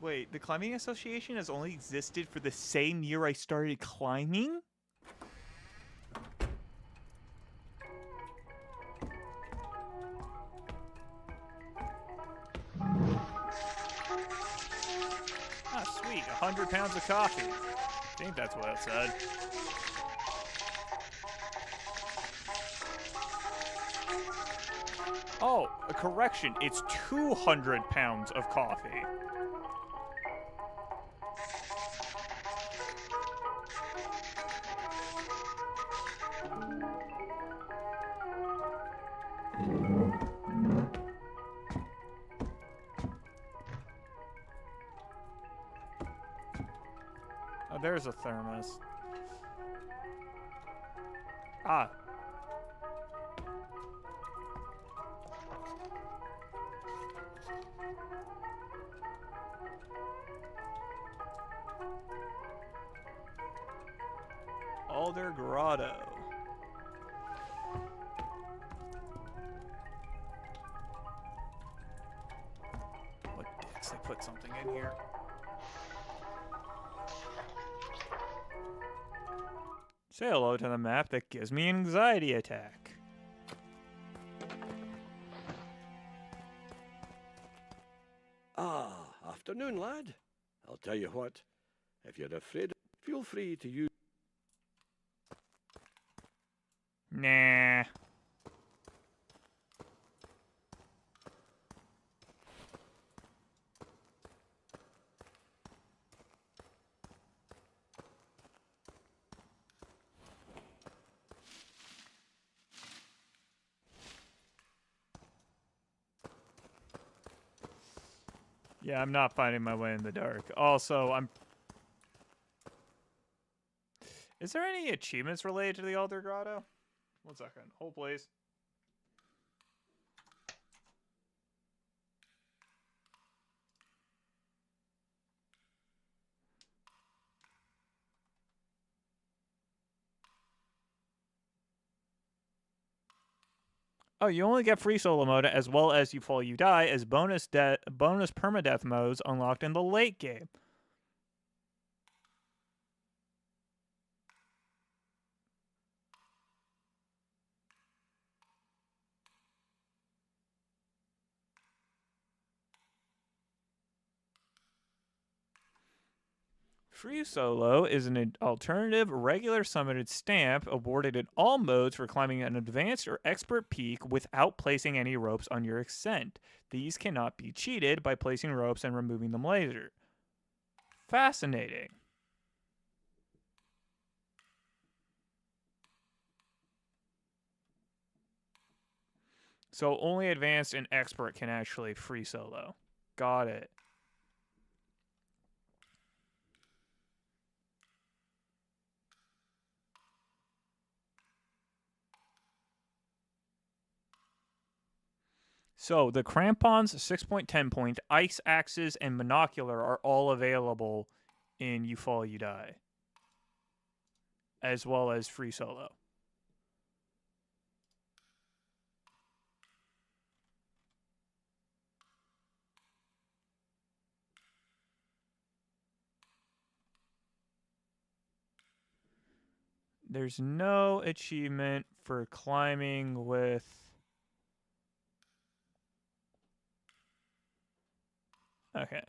Wait, the climbing association has only existed for the same year I started climbing? Ah, sweet. 100 pounds of coffee. I think that's what it said. Oh, a correction. It's 200 pounds of coffee. Oh, there's a thermos. Ah. Alder Grotto. What dicks, they put something in here. Say hello to the map that gives me an anxiety attack. Ah, afternoon, lad. I'll tell you what, if you're afraid, feel free to use... Nah. Yeah, I'm not finding my way in the dark. Also, Is there any achievements related to the Alder Grotto? 1 second. Hold, please. Oh, you only get free solo mode as well as you fall, you die as bonus permadeath modes unlocked in the late game. Free Solo is an alternative regular summoned stamp awarded in all modes for climbing an advanced or expert peak without placing any ropes on your ascent. These cannot be cheated by placing ropes and removing them later. Fascinating. So only advanced and expert can actually free solo. Got it. So the crampons, 6.10 point, ice axes, and monocular are all available in You Fall, You Die, as well as free solo. There's no achievement for climbing with... Okay.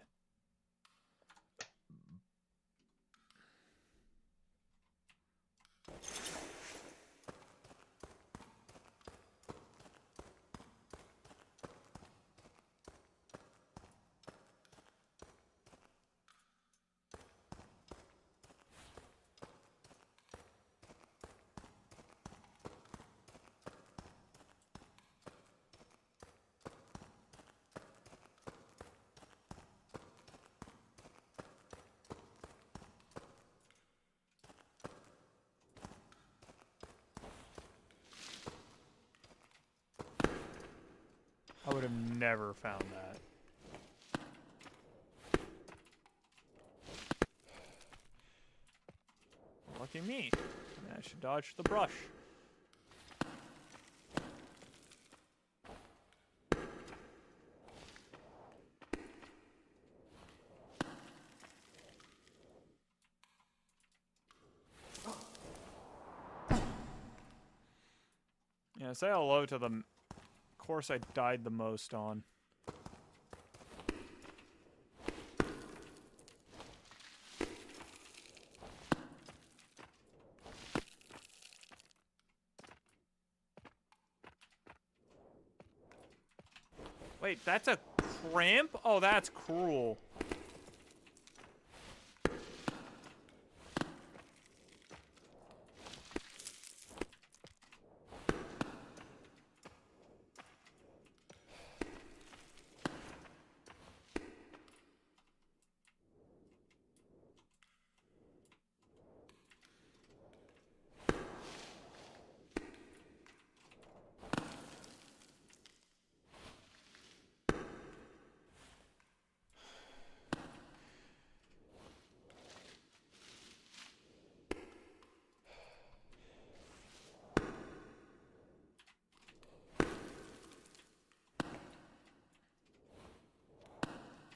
I would have never found that. Lucky me. I should dodge the brush. Yeah, say hello to the course I died the most on. Wait, that's a crimp? Oh, that's cruel.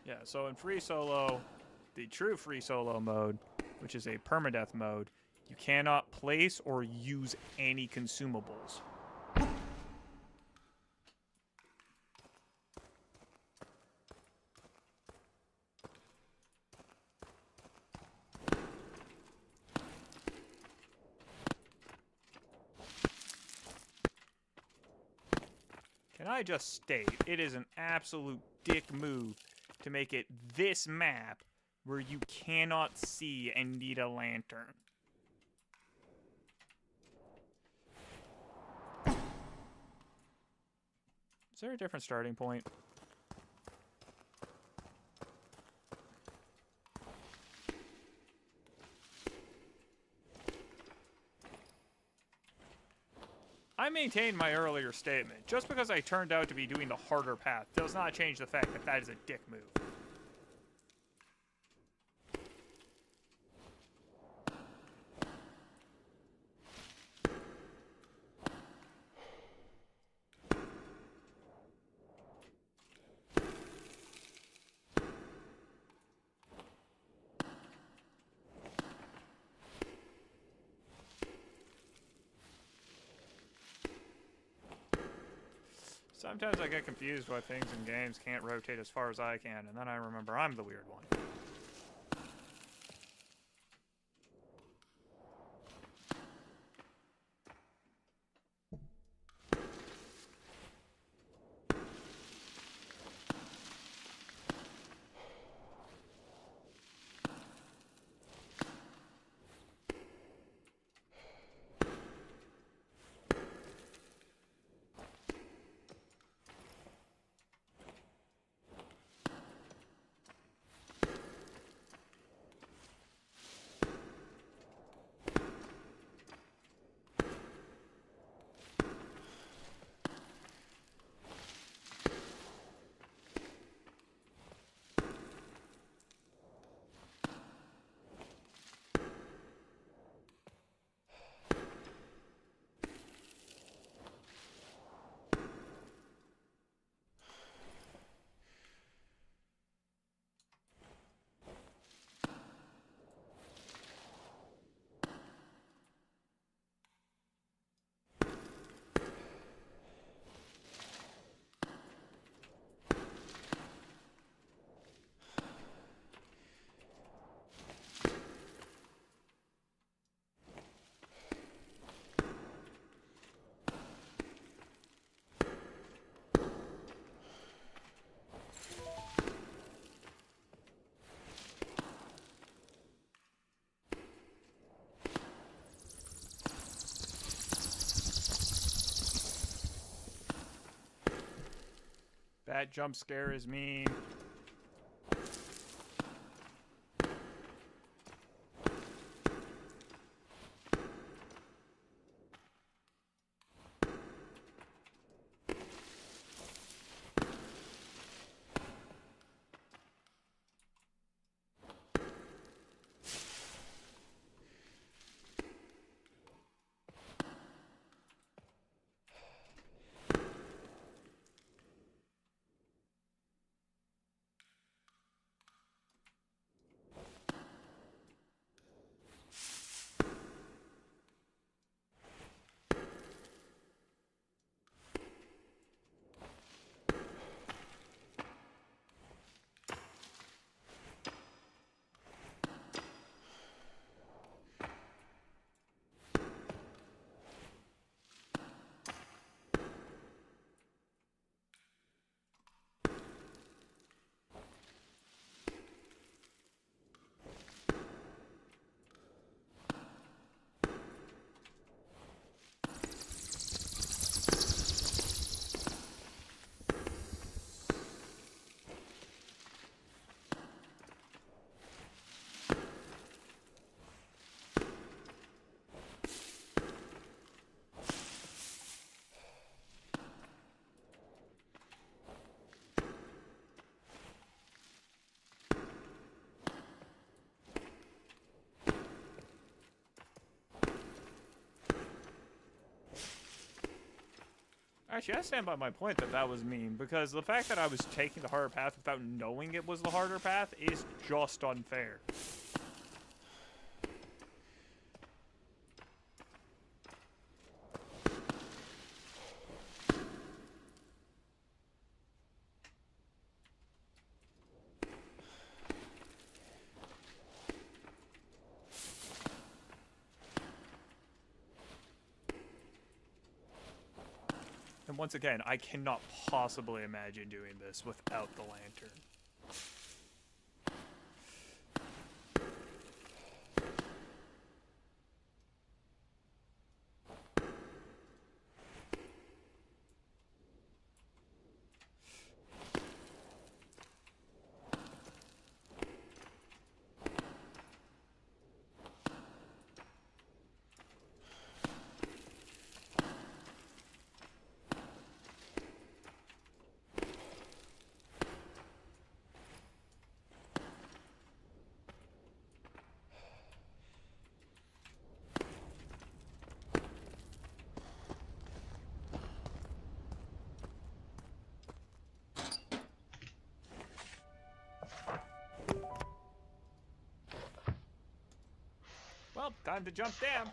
Yeah, so in free solo, the true free solo mode, which is a permadeath mode, you cannot place or use any consumables. Can I just state, it is an absolute dick move to make it this map where you cannot see and need a lantern. Is there a different starting point? I maintain my earlier statement. Just because I turned out to be doing the harder path does not change the fact that that is a dick move. Sometimes I get confused why things in games can't rotate as far as I can, and then I remember I'm the weird one. That jump scare is mean. Actually, I stand by my point that that was mean, because the fact that I was taking the harder path without knowing it was the harder path is just unfair. And once again, I cannot possibly imagine doing this without the lantern. Well, time to jump down.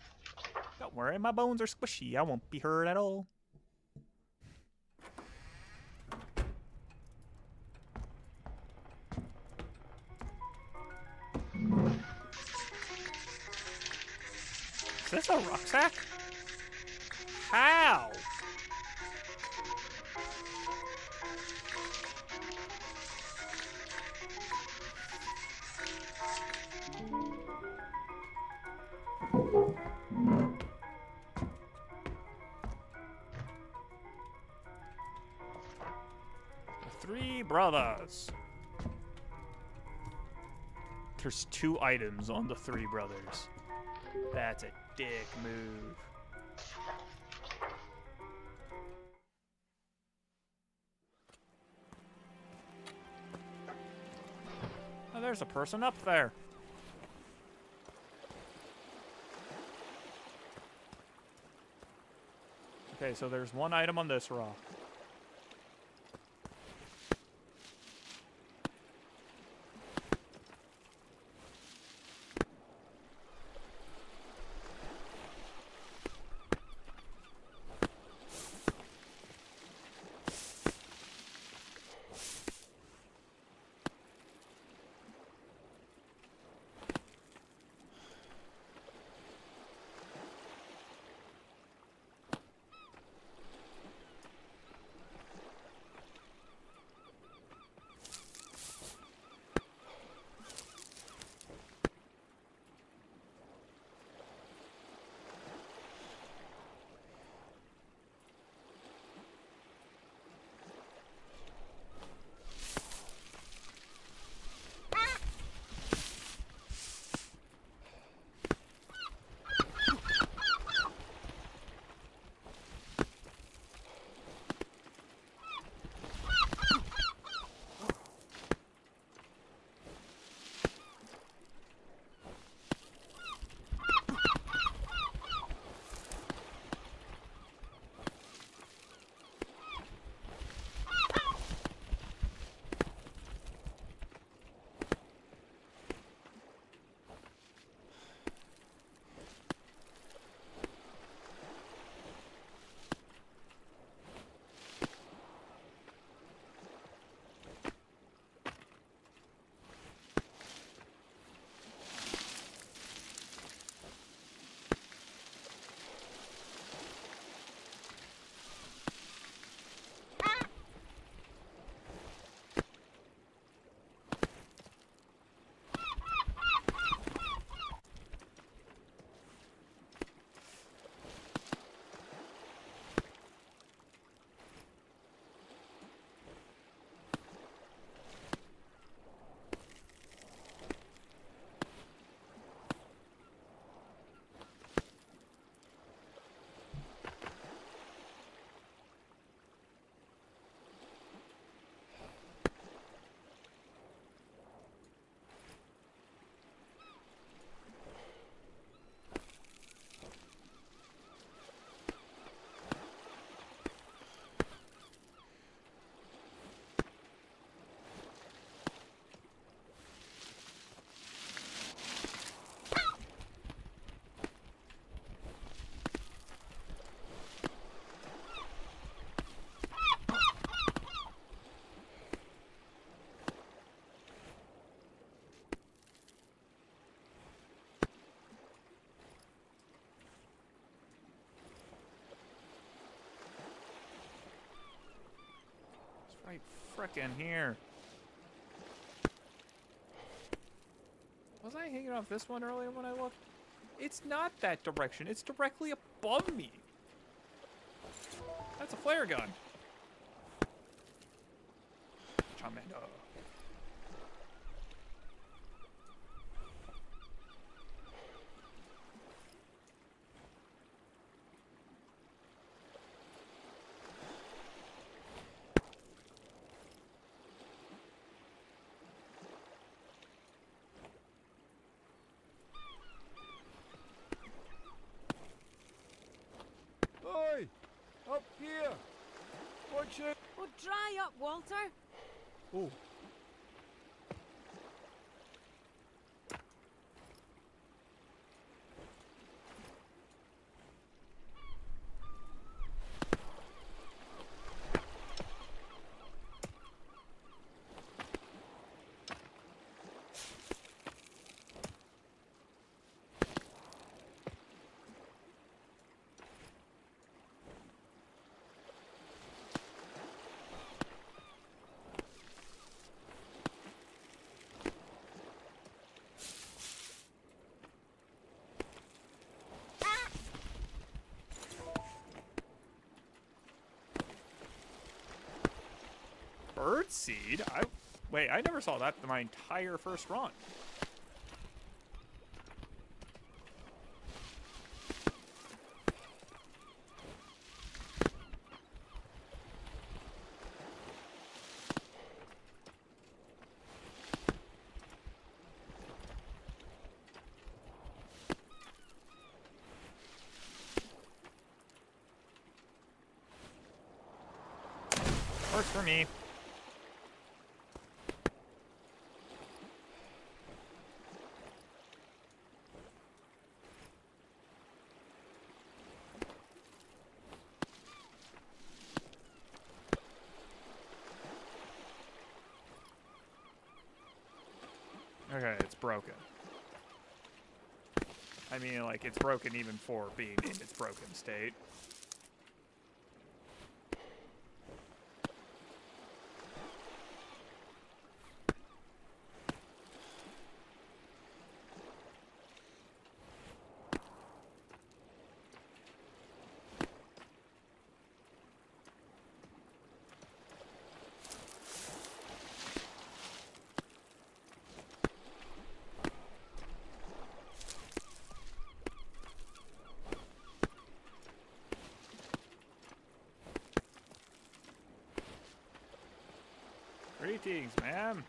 Don't worry, my bones are squishy. I won't be hurt at all. Is this a rucksack? How? The three brothers. There's 2 items on the 3 brothers. That's a dick move. Oh, there's a person up there. Okay, so there's 1 item on this rock. right frickin' here. Was I hanging off this one earlier when I looked? It's not that direction. It's directly above me. That's a flare gun. Charmander. Oi! Up here! Watch it! Oh, dry up, Walter. Oh. Birdseed? Wait, I never saw that in my entire first run. Works for me. Okay, it's broken. I mean, like, it's broken even for being in its broken state. Greetings, ma'am.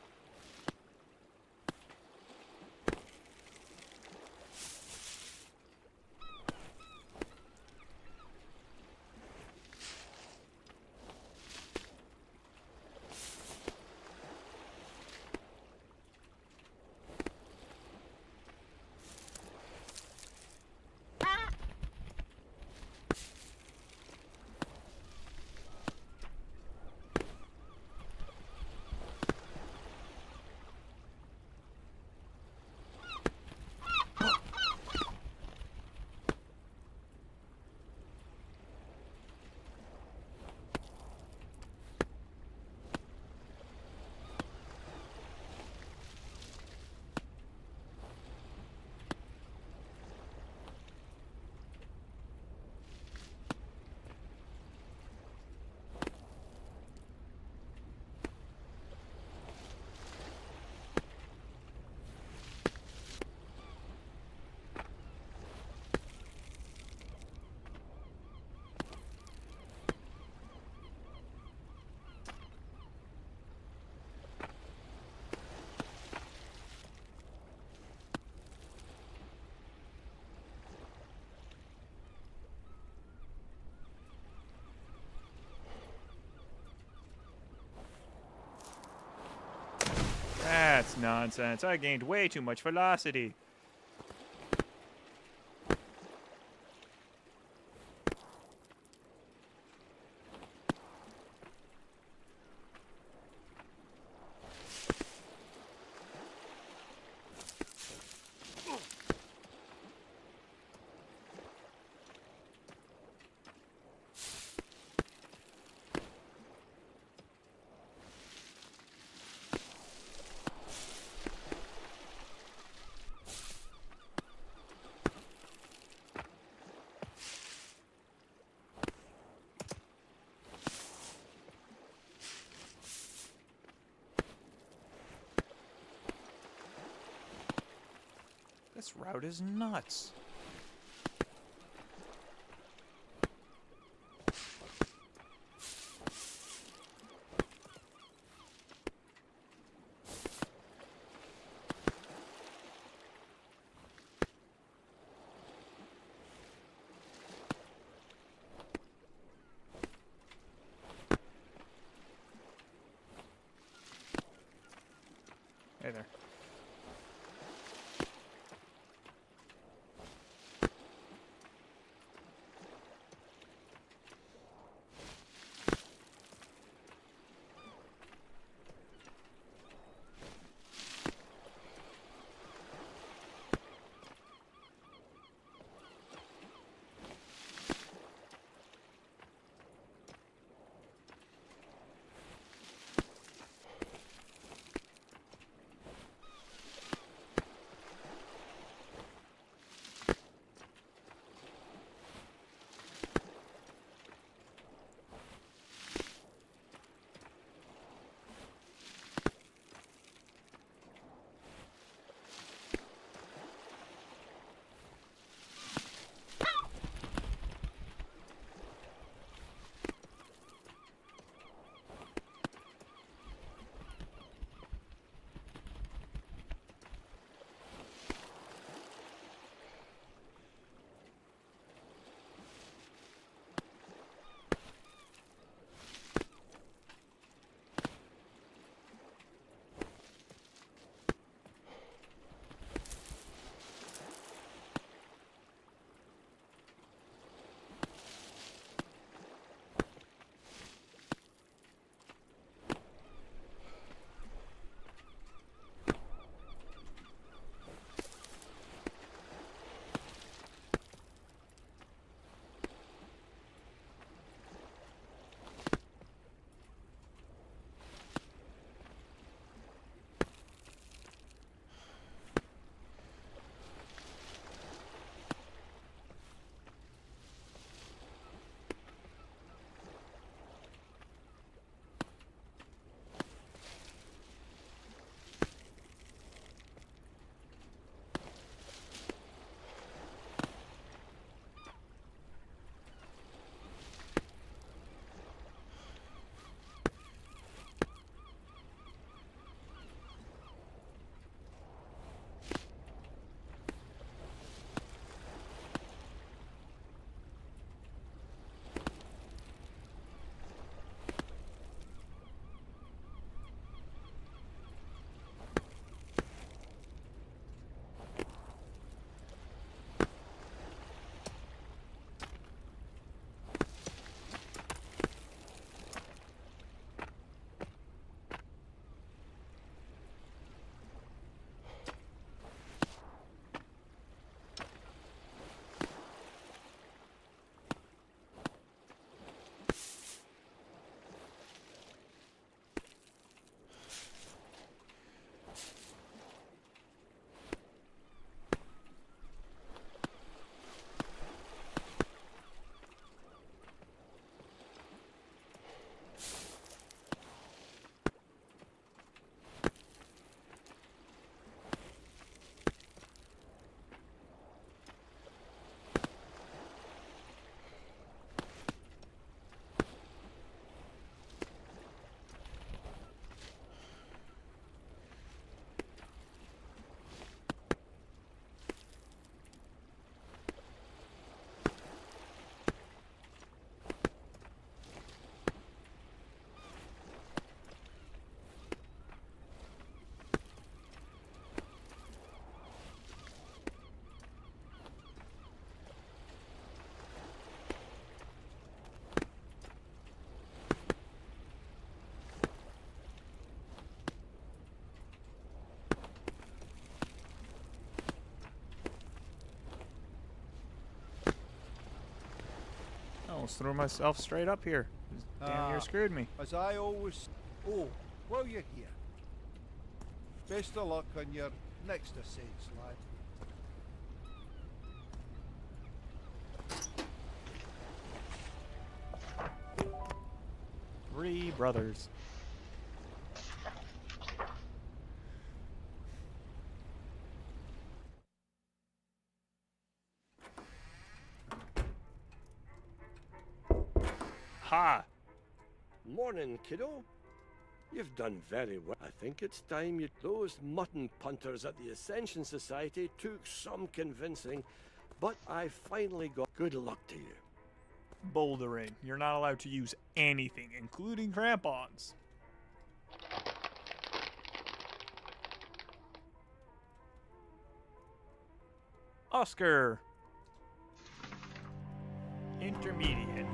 That's nonsense. I gained way too much velocity. This route is nuts. Hey there. Almost threw myself straight up here. Damn near screwed me. As I always... Oh, while you're here, best of luck on your next ascents, lad. 3 brothers. Aha! Morning, kiddo. You've done very well. I think it's time you... Those mutton punters at the Ascension Society took some convincing, but I finally got... Good luck to you. Bouldering. You're not allowed to use anything, including crampons. Oscar. Intermediate.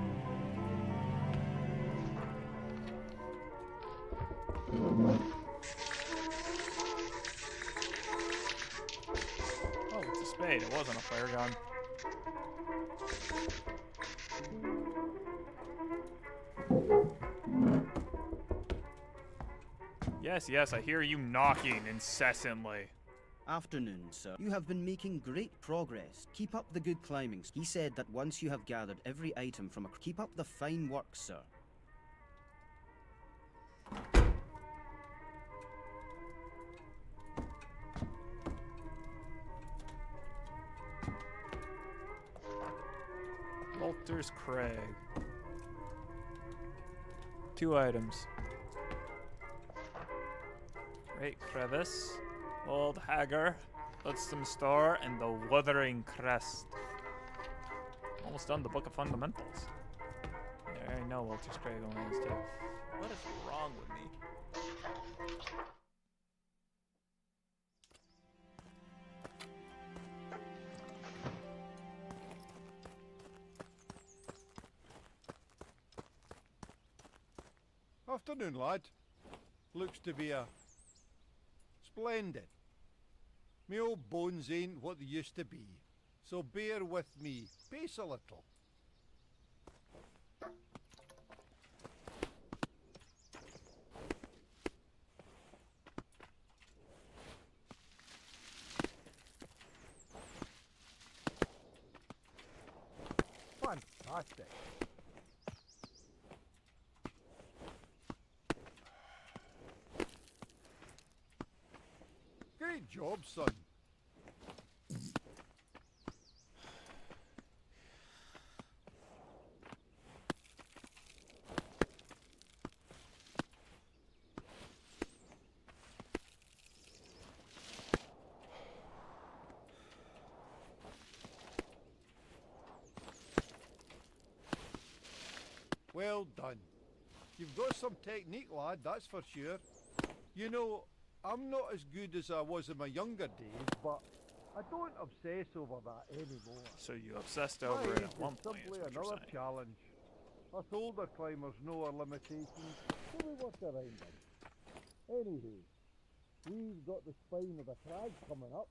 Oh, it's a spade. It wasn't a flare gun. Yes, yes, I hear you knocking incessantly. Afternoon, sir. You have been making great progress. Keep up the good climbing. He said that once you have gathered every item from a... Keep up the fine work, sir. Walter's Craig. 2 items. Great Crevice. Old Hagger. Bloodstone Store. And the Wuthering Crest. Almost done the Book of Fundamentals. Yeah, I know Walter's Craig only has 2. What is wrong with me? Afternoon, lad. Looks to be a... Splendid. Me old bones ain't what they used to be, so bear with me. Pace a little. Fantastic. Great job, son. Well done. You've got some technique, lad, that's for sure. You know, I'm not as good as I was in my younger days, but I don't obsess over that anymore. So you obsessed over it at one point, is Simply what you're another saying. challenge. Us older climbers know our limitations, so we work around them. Anyway, we've got the spine of the crag coming up.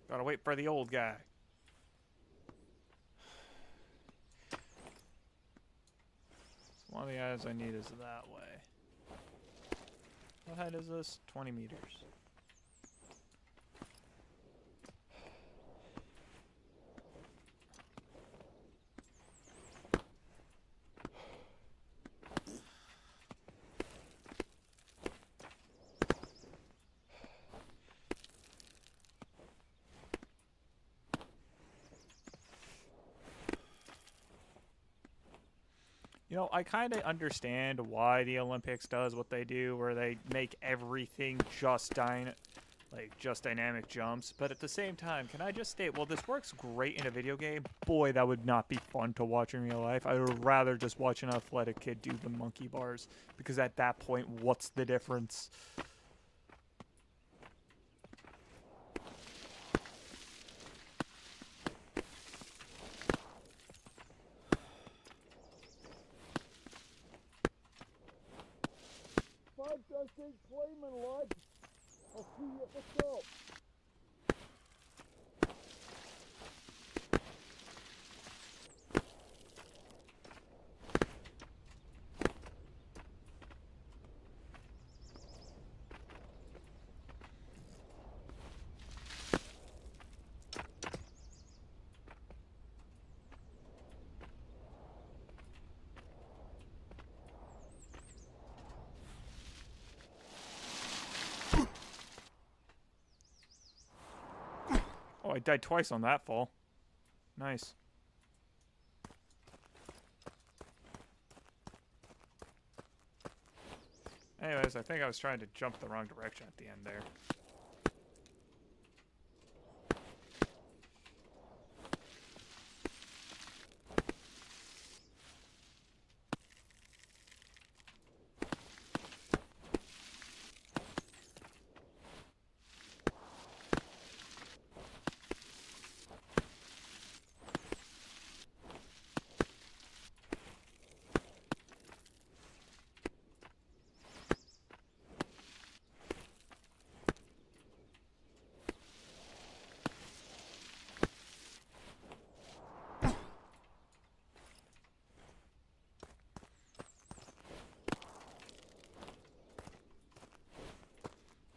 Gotta wait for the old guy. One of the items I need is that way. What height is this? 20 meters. You know, I kind of understand why the Olympics does what they do, where they make everything just dynamic jumps. But at the same time, can I just state, well, this works great in a video game. Boy, that would not be fun to watch in real life. I would rather just watch an athletic kid do the monkey bars, because at that point, what's the difference? Fantastic climbing, lad. I'll see you at the top. I died twice on that fall. Nice. Anyways, I think I was trying to jump the wrong direction at the end there.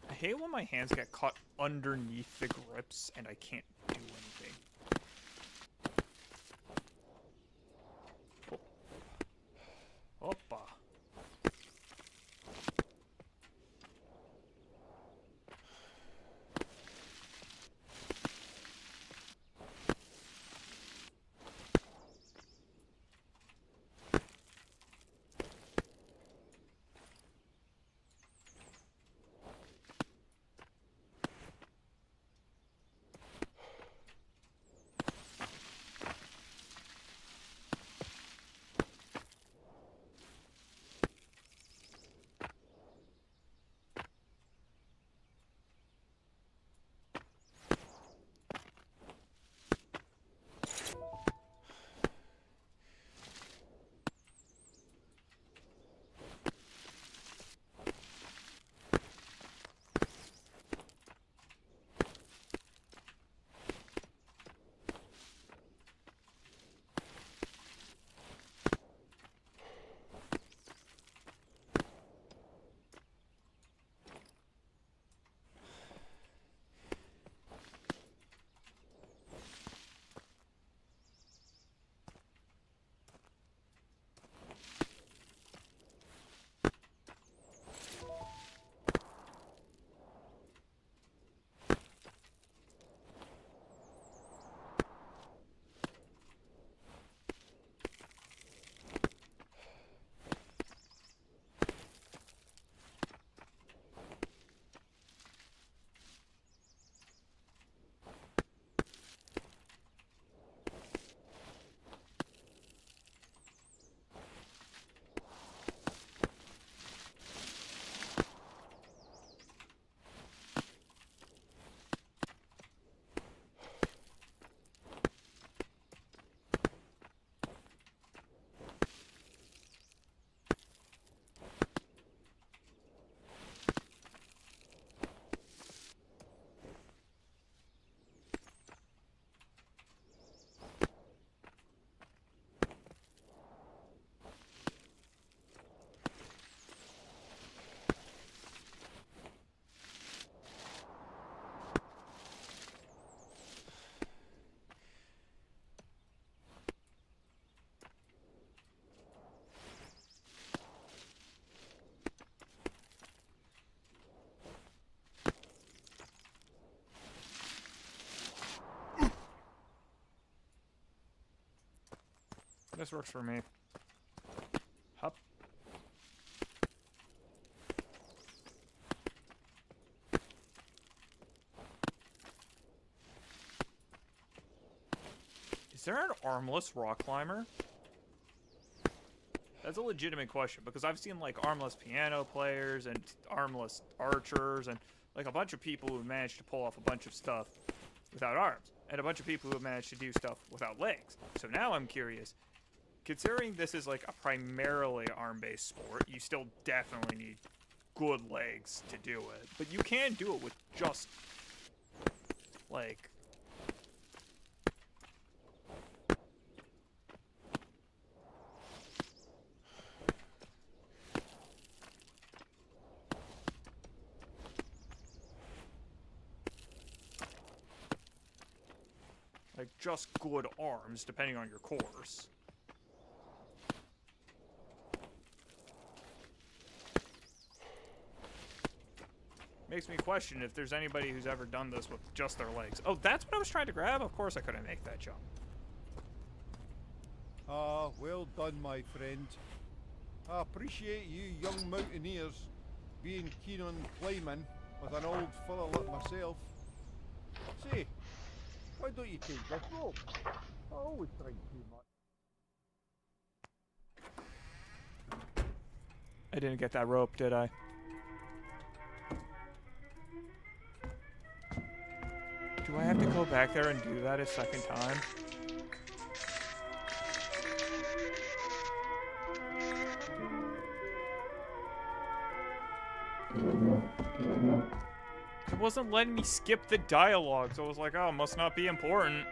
I hate when my hands get caught underneath the grips and I can't do anything. Oh. Oppa. This works for me. Hup. Is there an armless rock climber? That's a legitimate question, because I've seen like armless piano players and armless archers and like a bunch of people who managed to pull off a bunch of stuff without arms, and a bunch of people who have managed to do stuff without legs. So now I'm curious, considering this is like a primarily arm-based sport, you still definitely need good legs to do it, but you can do it with just like just good arms, depending on your course. makes me question if there's anybody who's ever done this with just their legs. Oh, that's what I was trying to grab? Of course I couldn't make that jump. Ah, well done, my friend. I appreciate you young mountaineers being keen on climbing with an old fella like myself. Say, why don't you take this rope? I always drink too much. I didn't get that rope, did I? Do I have to go back there and do that a second time? It wasn't letting me skip the dialogue, so I was like, oh, it must not be important.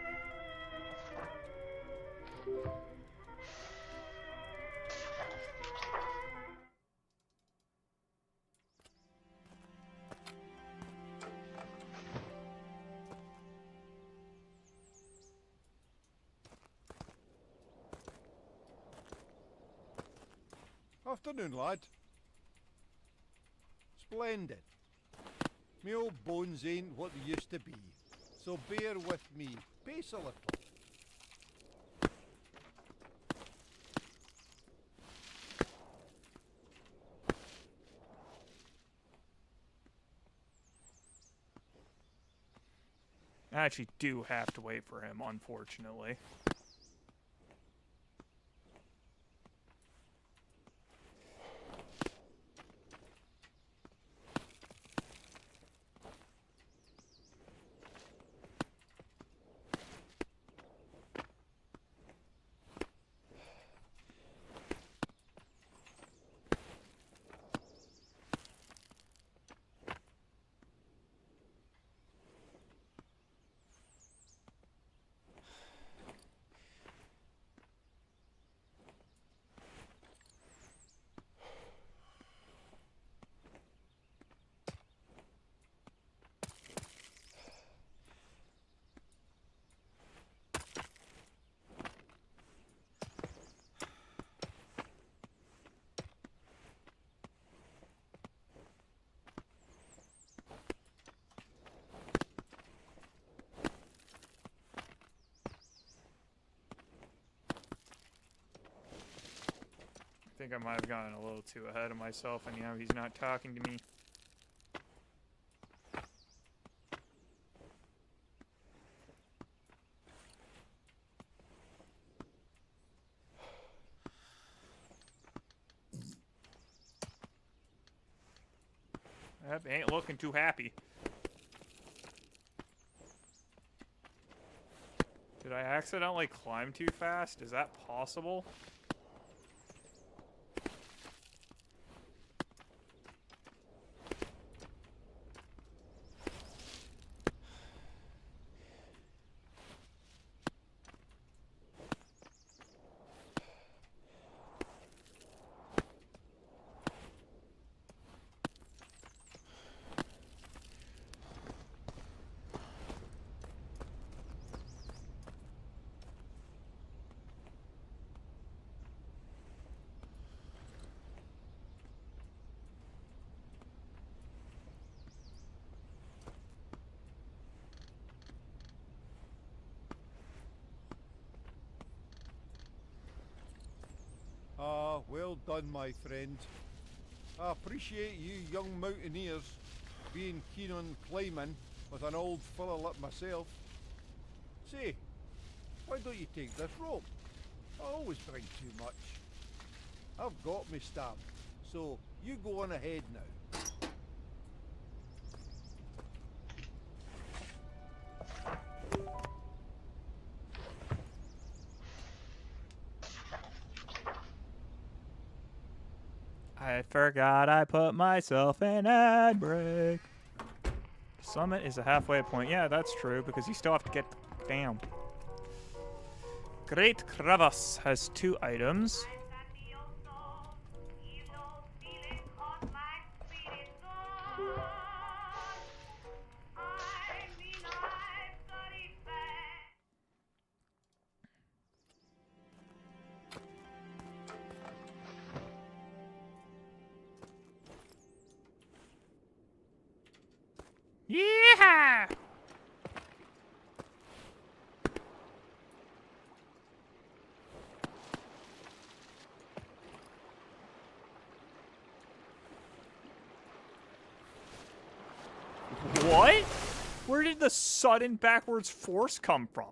Afternoon, lad. Splendid. Me old bones ain't what they used to be, so bear with me. Pace a little. I actually do have to wait for him, unfortunately. I think I might have gotten a little too ahead of myself, and now he's not talking to me. That ain't looking too happy. Did I accidentally climb too fast? Is that possible? Ah, well done, my friend. I appreciate you young mountaineers being keen on climbing with an old fella like myself. Say, why don't you take this rope? I always drink too much. I've got me stamp, so you go on ahead now. I forgot I put myself in ad break. Summit is a halfway point. Yeah, that's true, because you still have to get down. Great Crevasse has 2 items. Where did the sudden backwards force come from?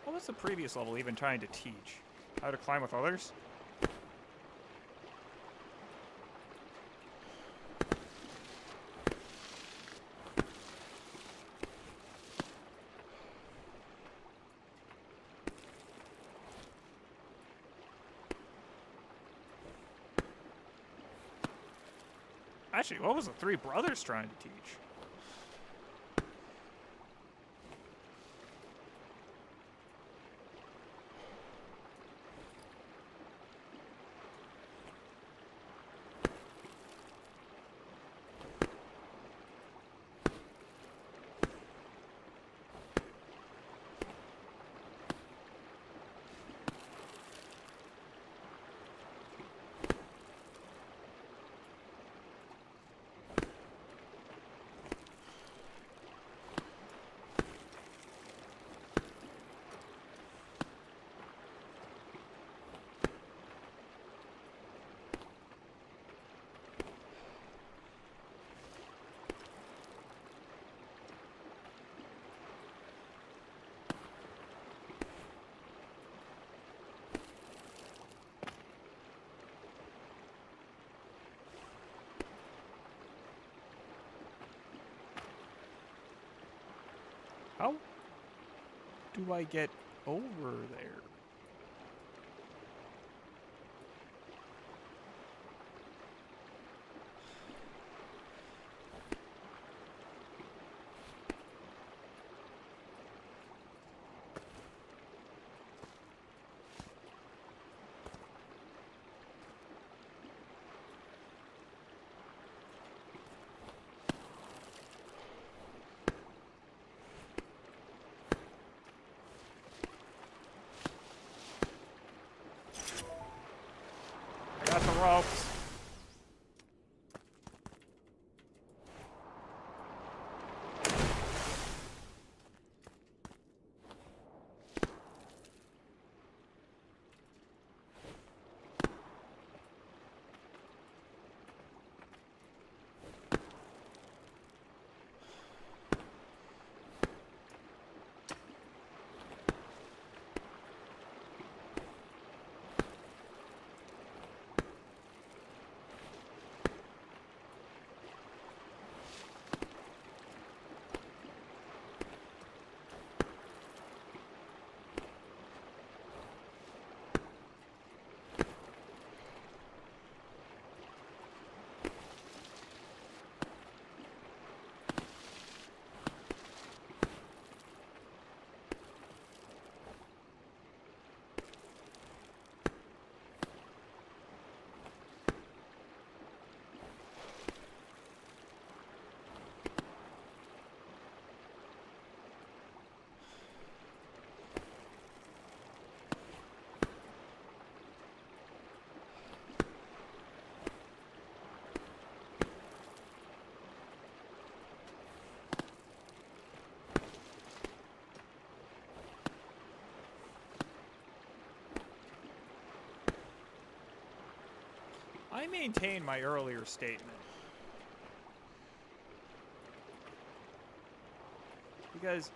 What was the previous level even trying to teach? How to climb with others? Actually, what was the Three Brothers trying to teach? How do I get over there? Got the ropes. I maintain my earlier statement. Because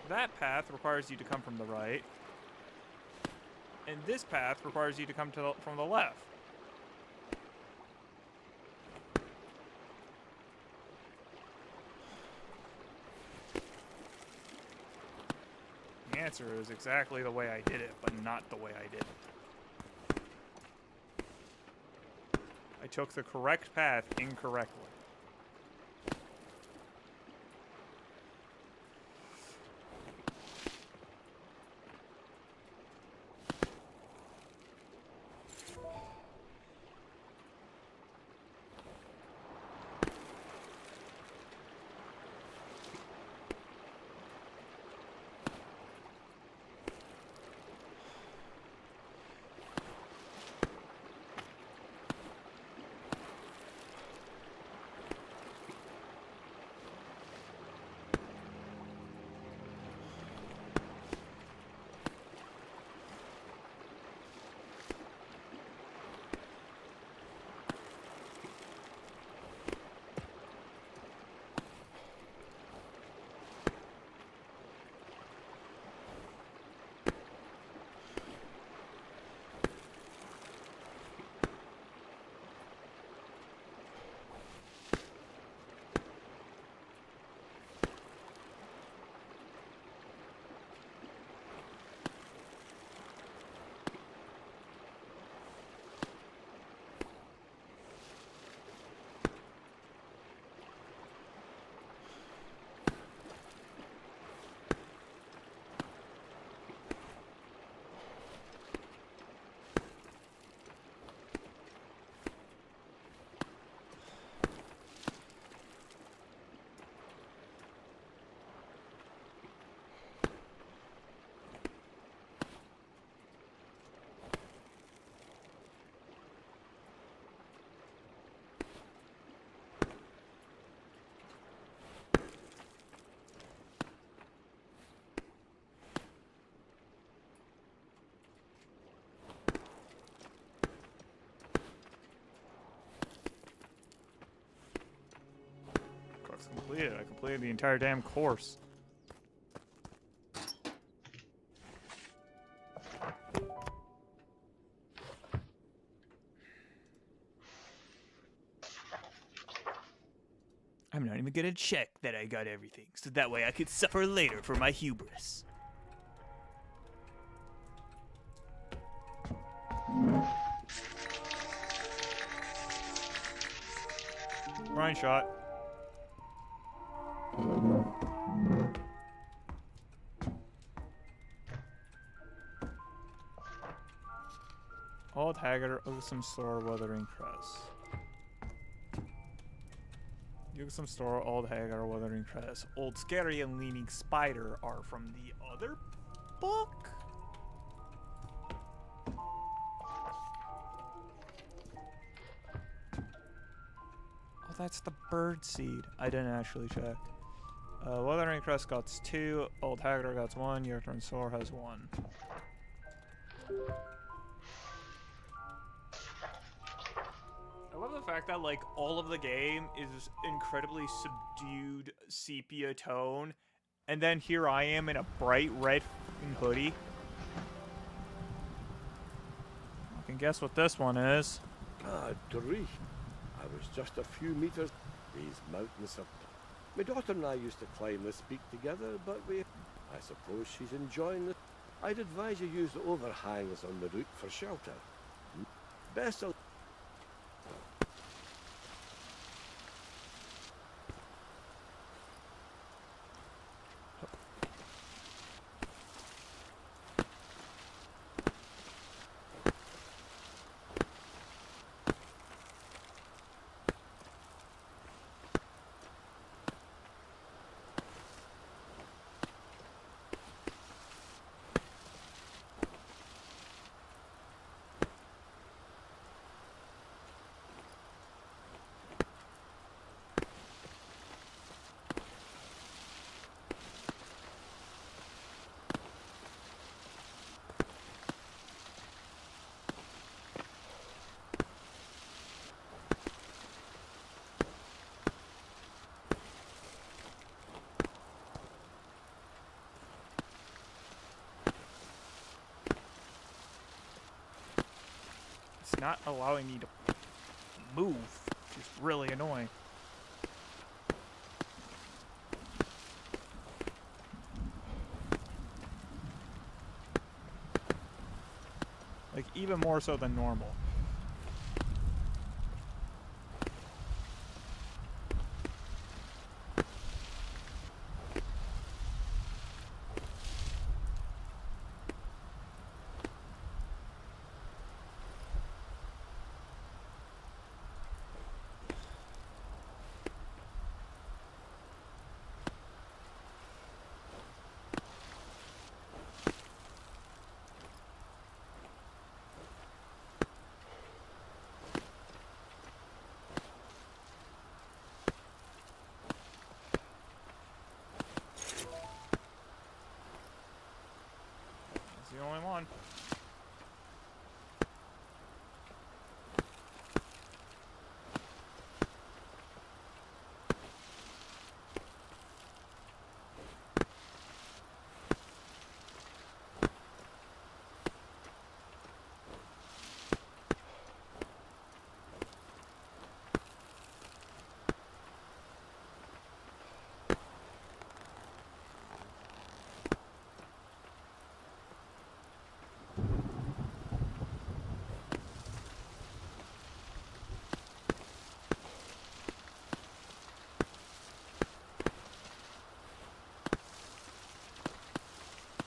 that path requires you to come from the right, and this path requires you to come from the left. The answer is exactly the way I did it, but not the way I did it. I took the correct path incorrectly. Completed. I completed the entire damn course. I'm not even gonna check that I got everything, so that way I could suffer later for my hubris. Ryan shot. Old Haggard, Oaksome Store, Wuthering Crest. Oaksome Store, Old Haggard, Wuthering Crest. Old Scary and Leaning Spider are from the other book? Oh, that's the bird seed. I didn't actually check. Wuthering Crest got 2, Old Haggard got 1, Oaksome Store has 1. I love the fact that, like, all of the game is incredibly subdued sepia tone, and then here I am in a bright red hoodie. I can guess what this one is. Ah, Doree. I was just a few meters. These mountains are... My daughter and I used to climb this peak together, but I suppose she's enjoying it. I'd advise you use the overhangs on the route for shelter. Best of... It's not allowing me to move, which is really annoying. even more so than normal. The only one.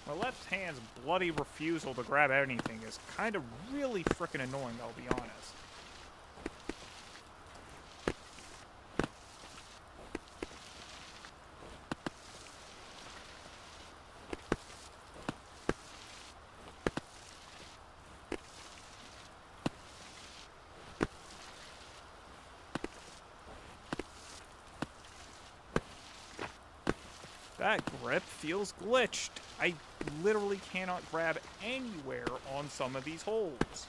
My left hand's bloody refusal to grab anything is kind of really frickin' annoying, I'll be honest. That grip feels glitched. I literally cannot grab anywhere on some of these holds.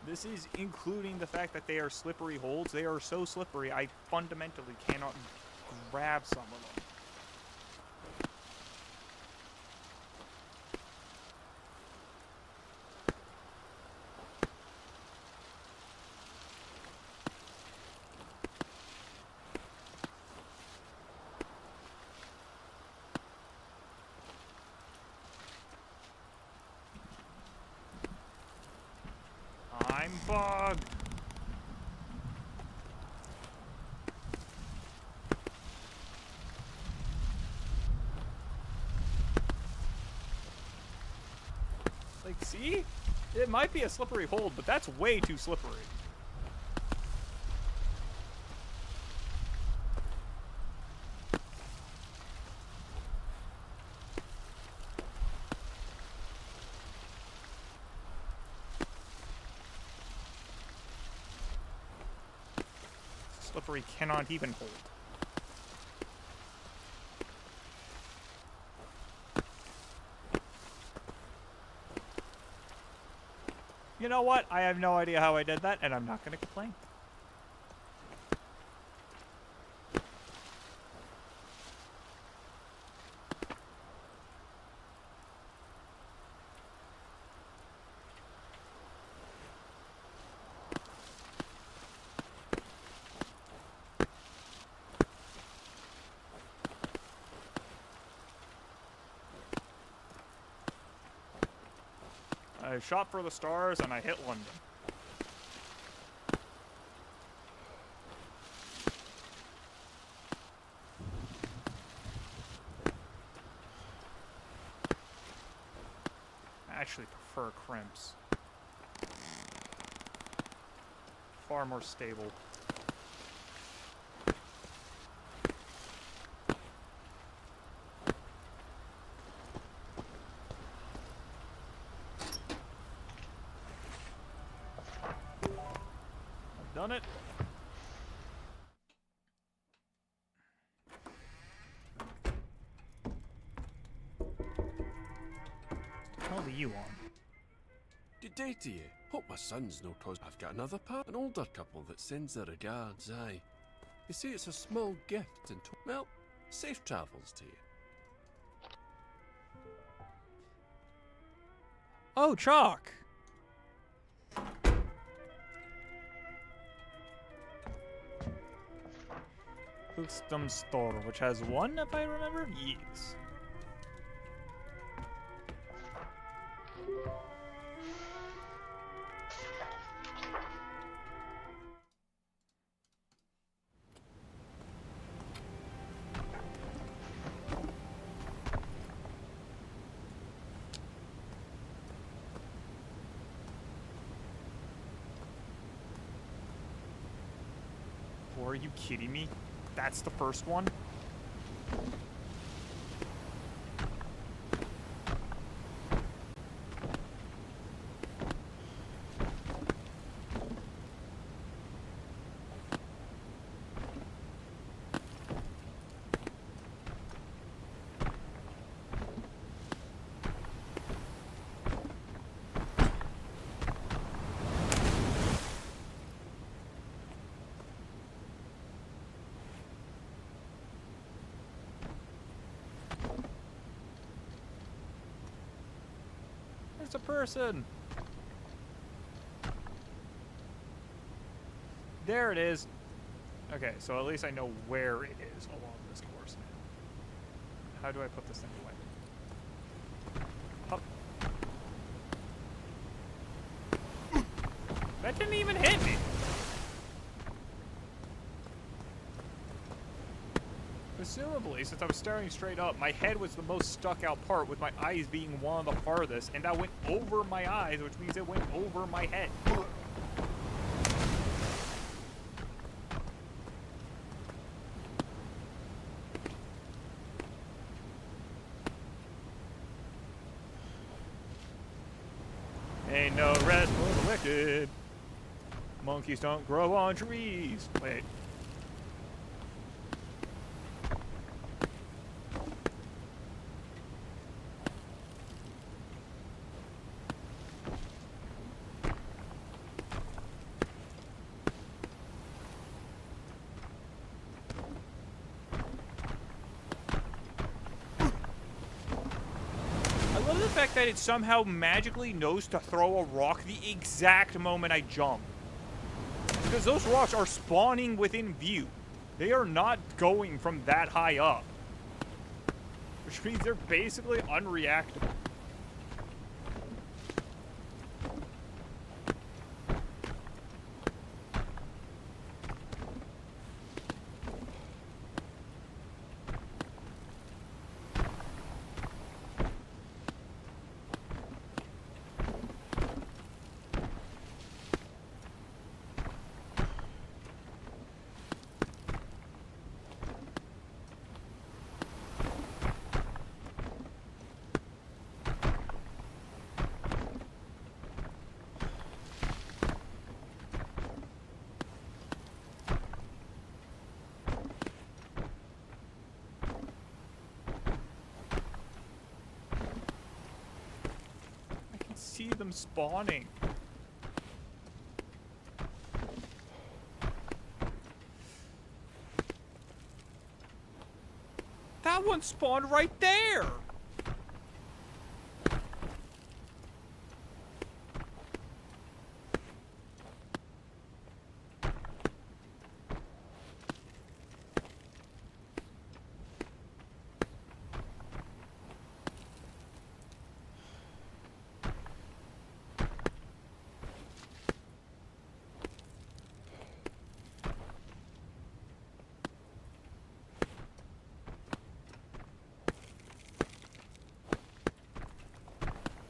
This is including the fact that they are slippery holds. They are so slippery, I fundamentally cannot grab some of them. I'm bugged. Like, see? It might be a slippery hold, but that's way too slippery. Slippery cannot even hold. You know what? I have no idea how I did that, and I'm not going to complain. I shot for the stars and I hit London. I actually prefer crimps. Far more stable. Done it. How are you on? Good day to you. Hope my son's no cause. I've got another part, an older couple that sends their regards, aye. They say it's a small gift and well, safe travels to you. Oh, Chalk! Custom store, which has one, if I remember? Yes. Or are you kidding me? That's the first one? There's a person! There it is! Okay, so at least I know where it is along this course now. How do I put this thing away? Up. That didn't even hit me! Presumably, since I was staring straight up, my head was the most stuck out part, with my eyes being one of the farthest, and that went over my eyes, which means it went over my head. Ain't no rest for the wicked. Monkeys don't grow on trees. Wait. The fact that it somehow magically knows to throw a rock the exact moment I jump. Because those rocks are spawning within view. They are not going from that high up. Which means they're basically unreactable. See them spawning. That one spawned right there.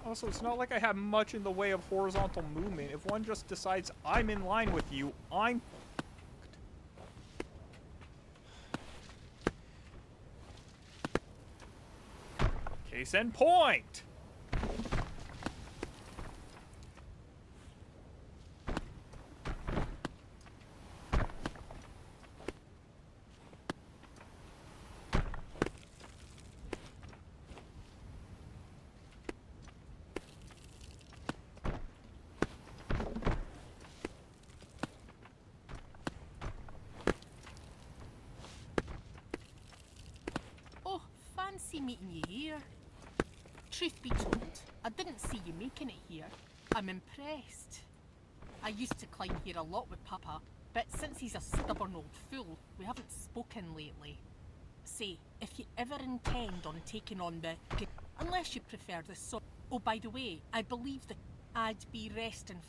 Also, it's not like I have much in the way of horizontal movement. If one just decides I'm in line with you, I'm fucked. Case in point! Fancy meeting you here. Truth be told, I didn't see you making it here. I'm impressed. I used to climb here a lot with Papa, but since he's a stubborn old fool, we haven't spoken lately. Say, if you ever intend on taking on the... Unless you prefer the sword. Oh, by the way, I believe that I'd be resting...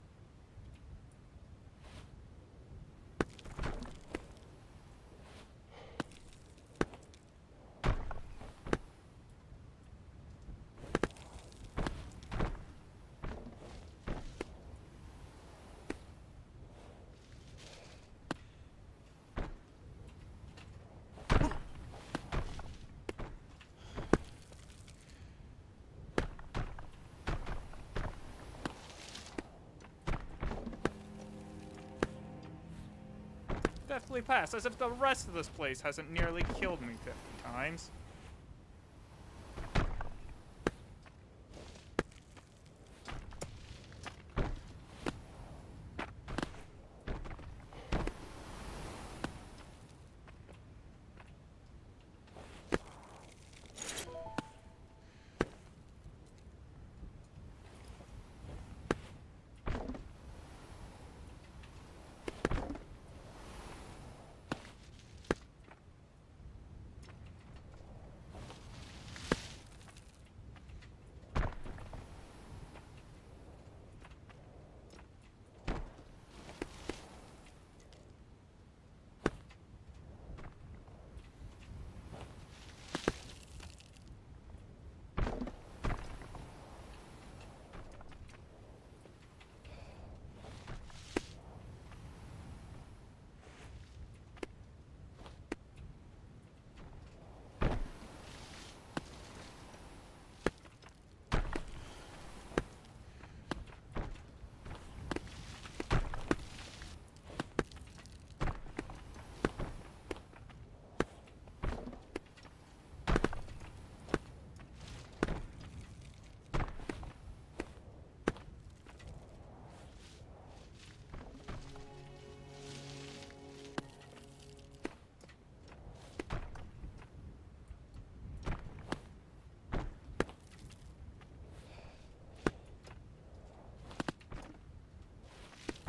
Definitely pass, as if the rest of this place hasn't nearly killed me 50 times.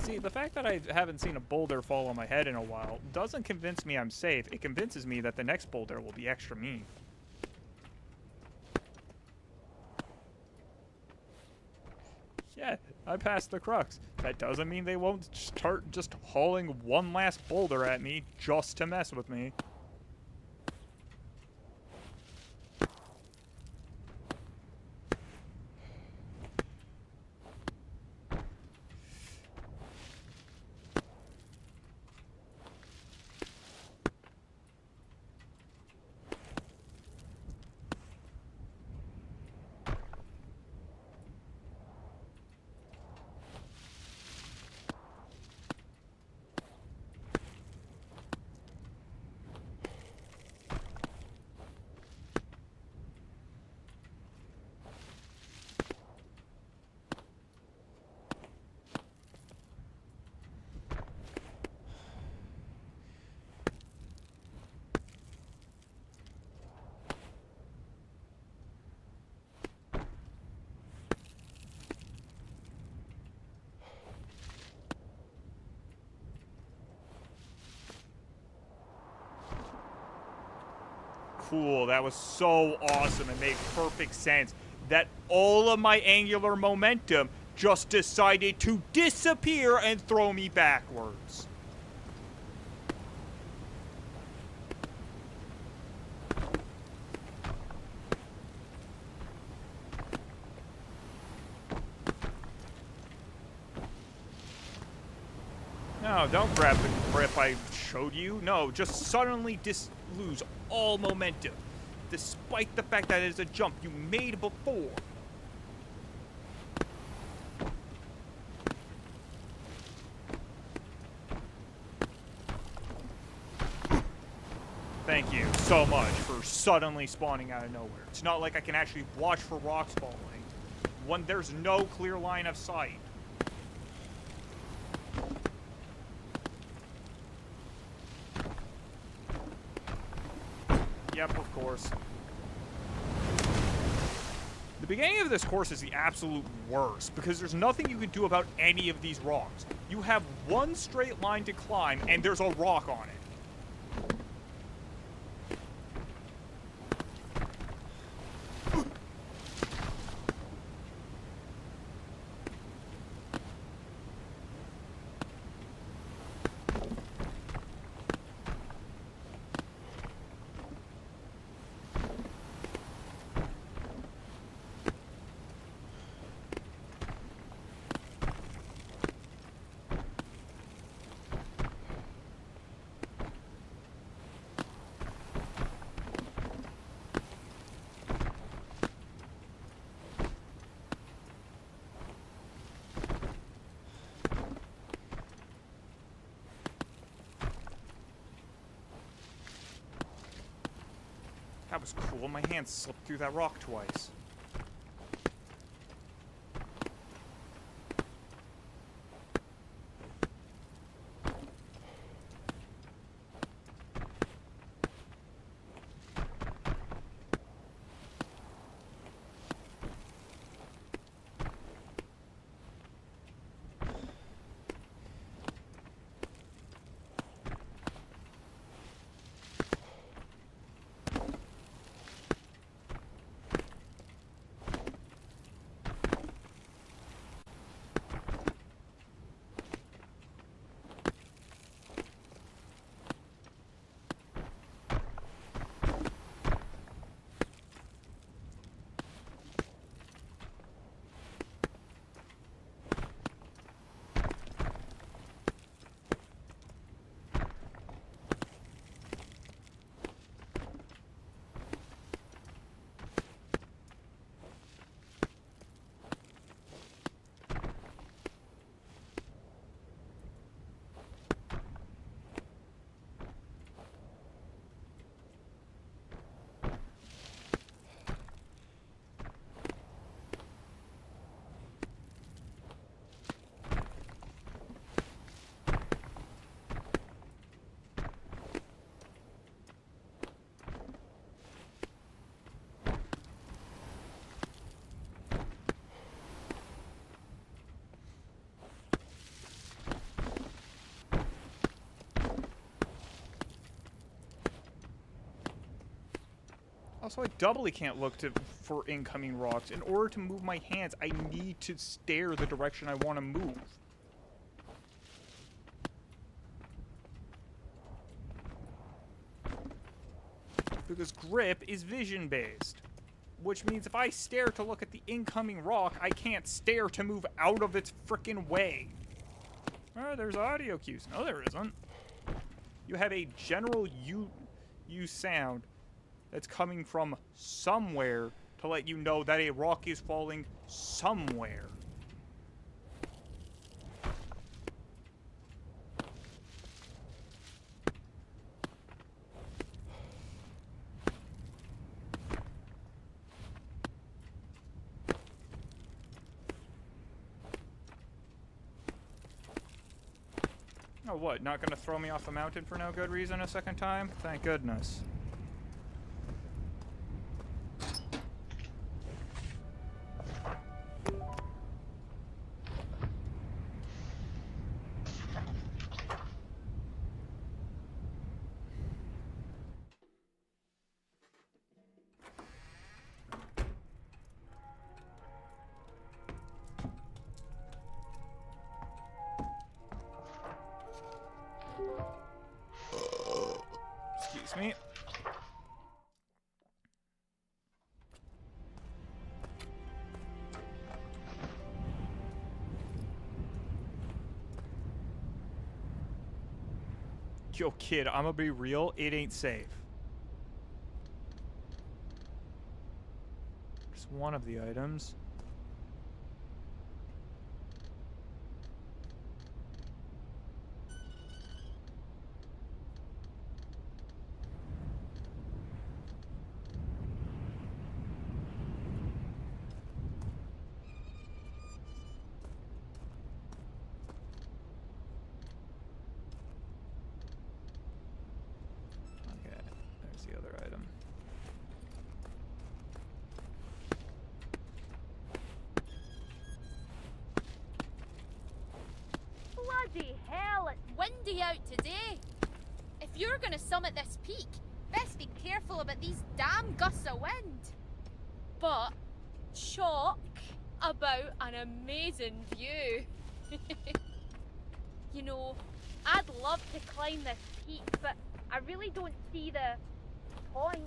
See, the fact that I haven't seen a boulder fall on my head in a while doesn't convince me I'm safe. It convinces me that the next boulder will be extra mean. Yeah, I passed the crux. That doesn't mean they won't start just hauling one last boulder at me just to mess with me. Cool, that was so awesome. It made perfect sense that all of my angular momentum just decided to disappear and throw me backwards. No, don't grab the grip I showed you. No, just suddenly lose all momentum, despite the fact that it is a jump you made before. Thank you so much for suddenly spawning out of nowhere. It's not like I can actually watch for rocks falling when there's no clear line of sight. Yep, of course. The beginning of this course is the absolute worst because there's nothing you can do about any of these rocks. You have one straight line to climb and there's a rock on it. That was cool. My hand slipped through that rock twice. Also, I doubly can't look for incoming rocks. In order to move my hands, I need to stare the direction I want to move. Because grip is vision-based. Which means if I stare to look at the incoming rock, I can't stare to move out of its frickin' way. Oh, there's audio cues. No, there isn't. You have a general use sound that's coming from somewhere to let you know that a rock is falling somewhere. Oh, what? Not gonna throw me off a mountain for no good reason a second time? Thank goodness. Excuse me. Yo, kid, I'ma be real, it ain't safe. Just one of the items. Okay, there's the other item. windy out today. If you're gonna summit this peak, best be careful about these damn gusts of wind. But chalk about an amazing view. You know, I'd love to climb this peak, but I really don't see the point.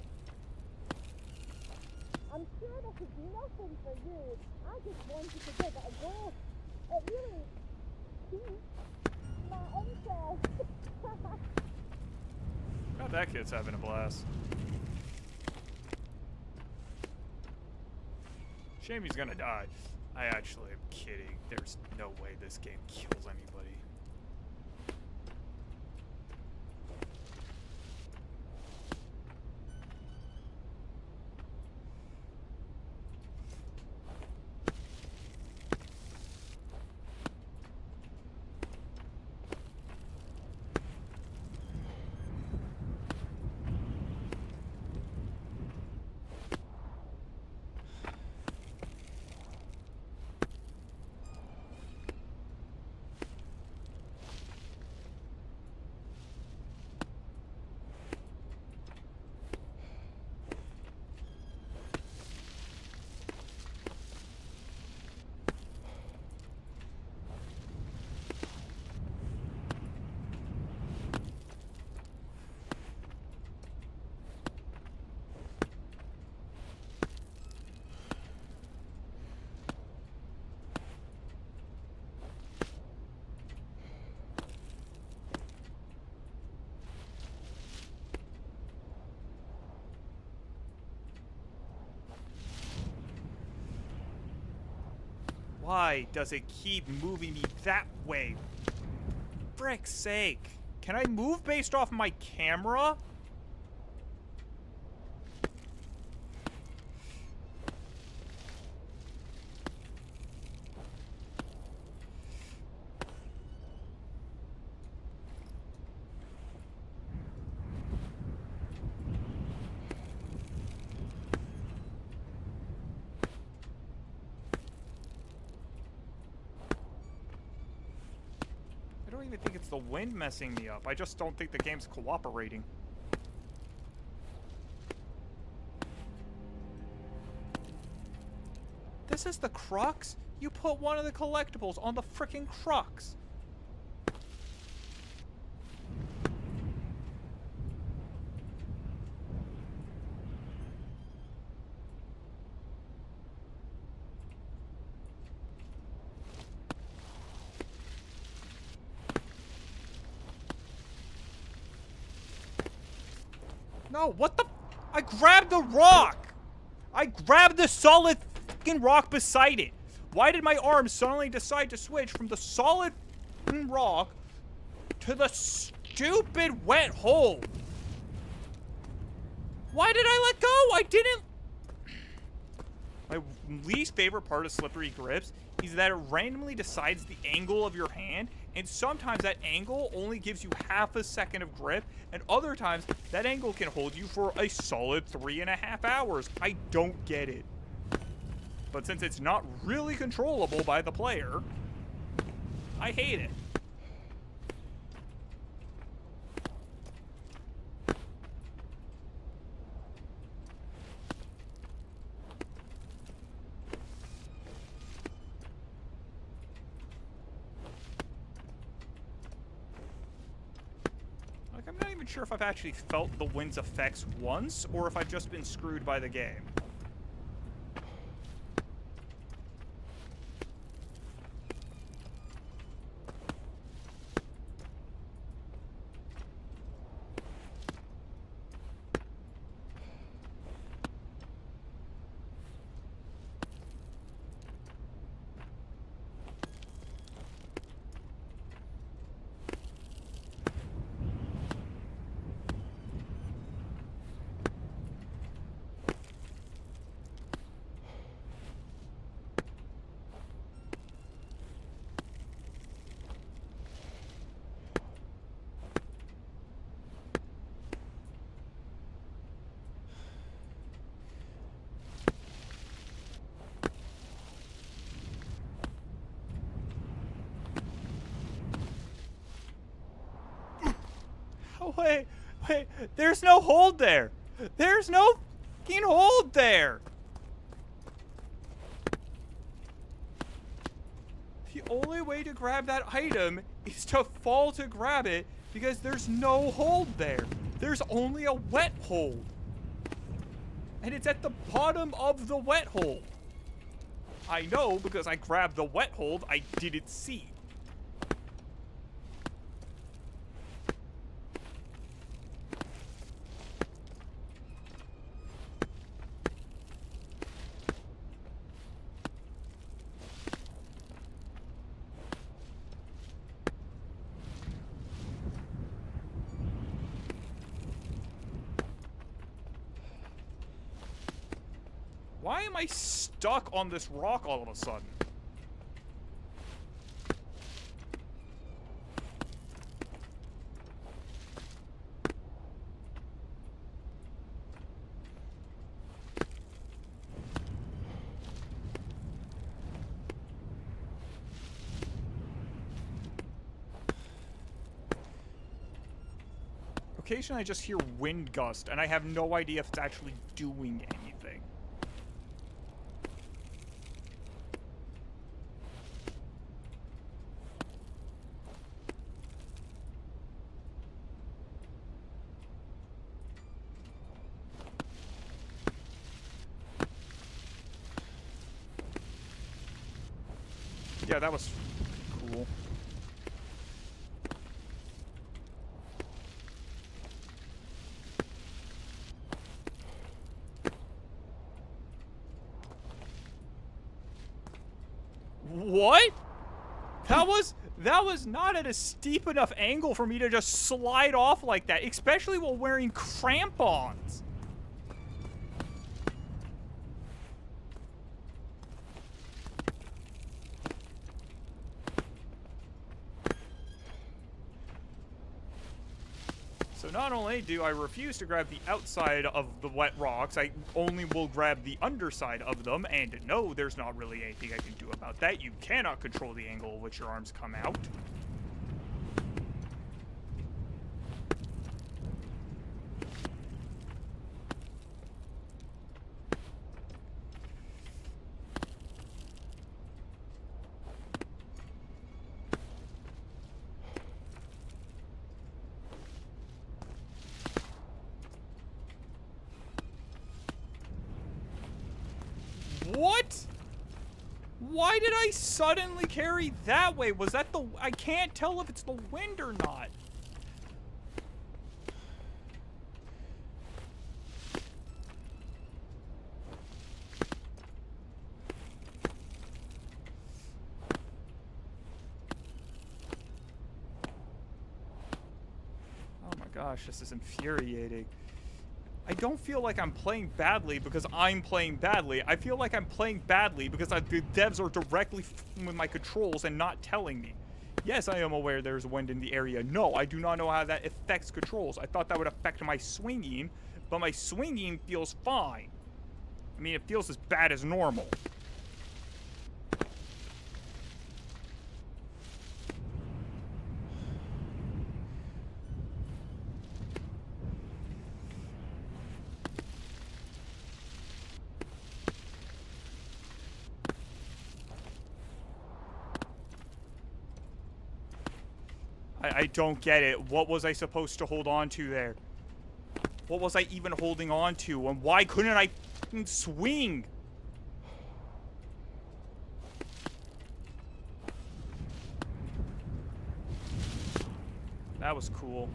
I'm sure this is nothing for you. I just wanted to give it a go. It really piqued my interest. God, that kid's having a blast. Shame he's gonna die. I actually am kidding. There's no way this game kills anybody. Why does it keep moving me that way? Frick's sake. Can I move based off my camera? I don't even think it's the wind messing me up. I just don't think the game's cooperating. This is the crux? You put one of the collectibles on the frickin' crux. No, what the? I grabbed the rock! I grabbed the solid fucking rock beside it. Why did my arm suddenly decide to switch from the solid rock to the stupid wet hole? Why did I let go? I didn't. My least favorite part of slippery grips is that it randomly decides the angle of your hand, and sometimes that angle only gives you half a second of grip, and other times that angle can hold you for a solid 3.5 hours. I don't get it. But since it's not really controllable by the player, I hate it. I'm not even sure if I've actually felt the wind's effects once, or if I've just been screwed by the game. Oh, wait. There's no hold there. There's no fucking hold there. The only way to grab that item is to fall to grab it because there's no hold there. There's only a wet hold. And it's at the bottom of the wet hold. I know because I grabbed the wet hold I didn't see. Why am I stuck on this rock all of a sudden? Occasionally I just hear wind gust, and I have no idea if it's actually doing anything. Yeah, that was cool. What? That was not at a steep enough angle for me to just slide off like that, especially while wearing crampons. So not only do I refuse to grab the outside of the wet rocks, I only will grab the underside of them, and no, there's not really anything I can do about that. You cannot control the angle at which your arms come out. What? Why did I suddenly carry that way? Was that the... I can't tell if it's the wind or not. Oh my gosh, this is infuriating. I don't feel like I'm playing badly because I'm playing badly. I feel like I'm playing badly because the devs are directly f***ing with my controls and not telling me. Yes, I am aware there's wind in the area. No, I do not know how that affects controls. I thought that would affect my swinging, but my swinging feels fine. I mean, it feels as bad as normal. I don't get it. What was I supposed to hold on to there? What was I even holding on to? And why couldn't I swing? That was cool.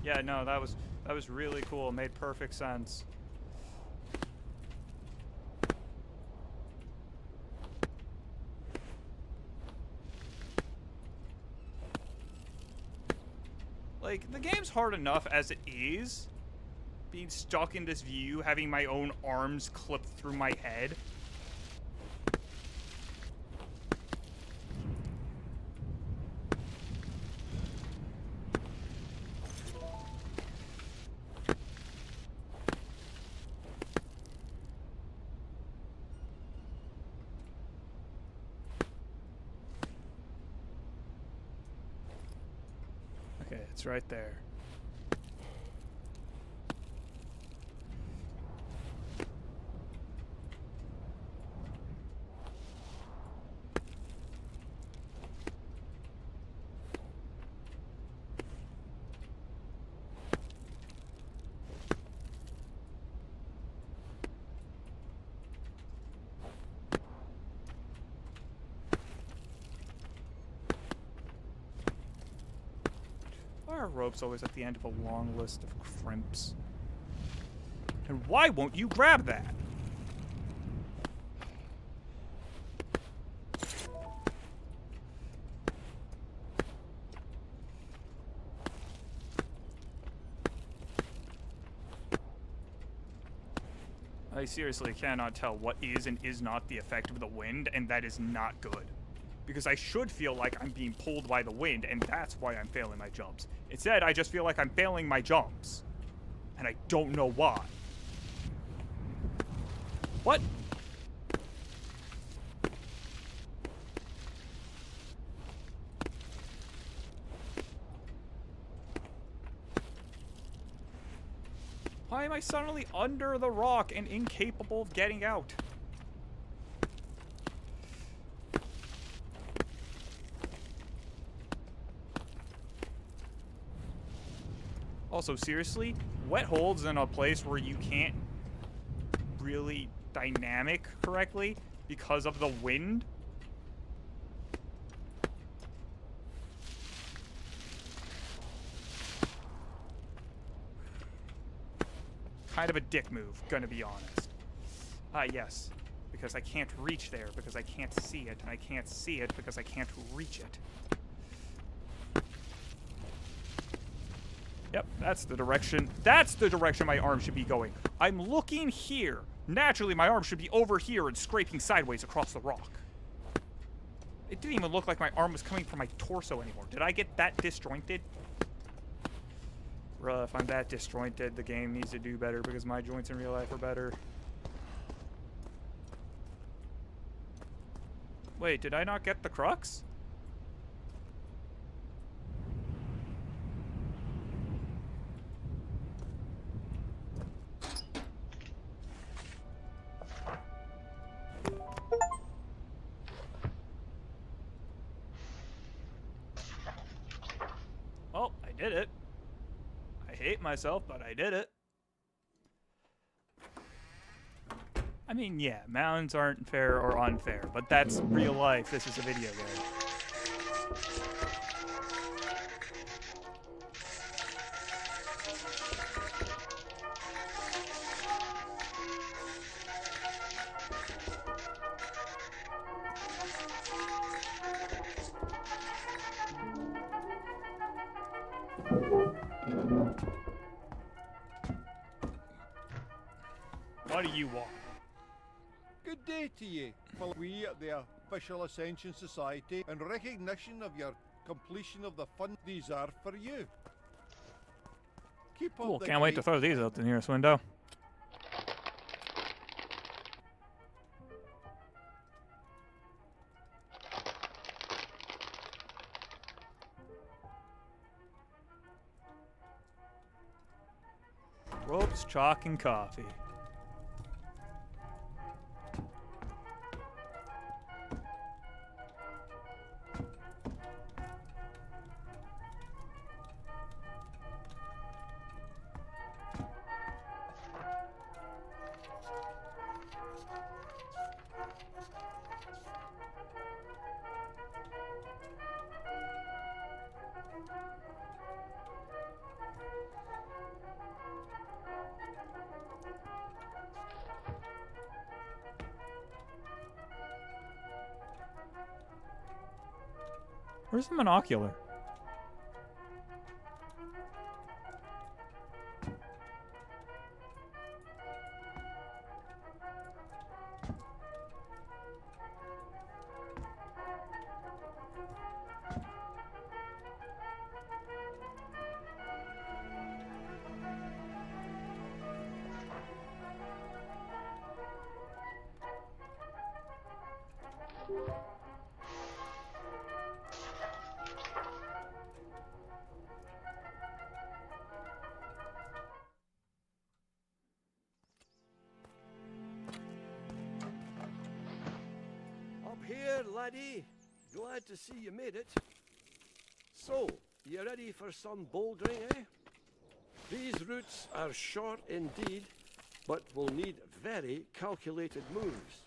Yeah, no, that was really cool. It made perfect sense. Like, the game's hard enough as it is. Being stuck in this view, having my own arms clipped through my head. Okay, it's right there. Why are ropes always at the end of a long list of crimps? And why won't you grab that? I seriously cannot tell what is and is not the effect of the wind, and that is not good. Because I should feel like I'm being pulled by the wind, and that's why I'm failing my jumps. Instead, I just feel like I'm failing my jumps. And I don't know why. What? Why am I suddenly under the rock and incapable of getting out? Also, seriously, wet holds in a place where you can't really dynamic correctly because of the wind? Kind of a dick move, gonna be honest. Yes. Because I can't reach there, because I can't see it, and I can't see it because I can't reach it. Yep, that's the direction. That's the direction my arm should be going. I'm looking here. Naturally, my arm should be over here and scraping sideways across the rock. It didn't even look like my arm was coming from my torso anymore. Did I get that disjointed? Bruh, if I'm that disjointed, the game needs to do better because my joints in real life are better. Wait, did I not get the crux? Well, I did it. I hate myself, but I did it. I mean, yeah, mountains aren't fair or unfair, but that's real life. This is a video game. What do you want? Good day to you. We at the Official Ascension Society, in recognition of your completion of the fund, these are for you. Keep up Cool, the can't wait to great- throw these out the nearest window. Ropes, chalk, and coffee. Where's the monocular? Up here, laddie. Glad to see you made it. So, you ready for some bouldering, eh? These routes are short indeed, but will need very calculated moves.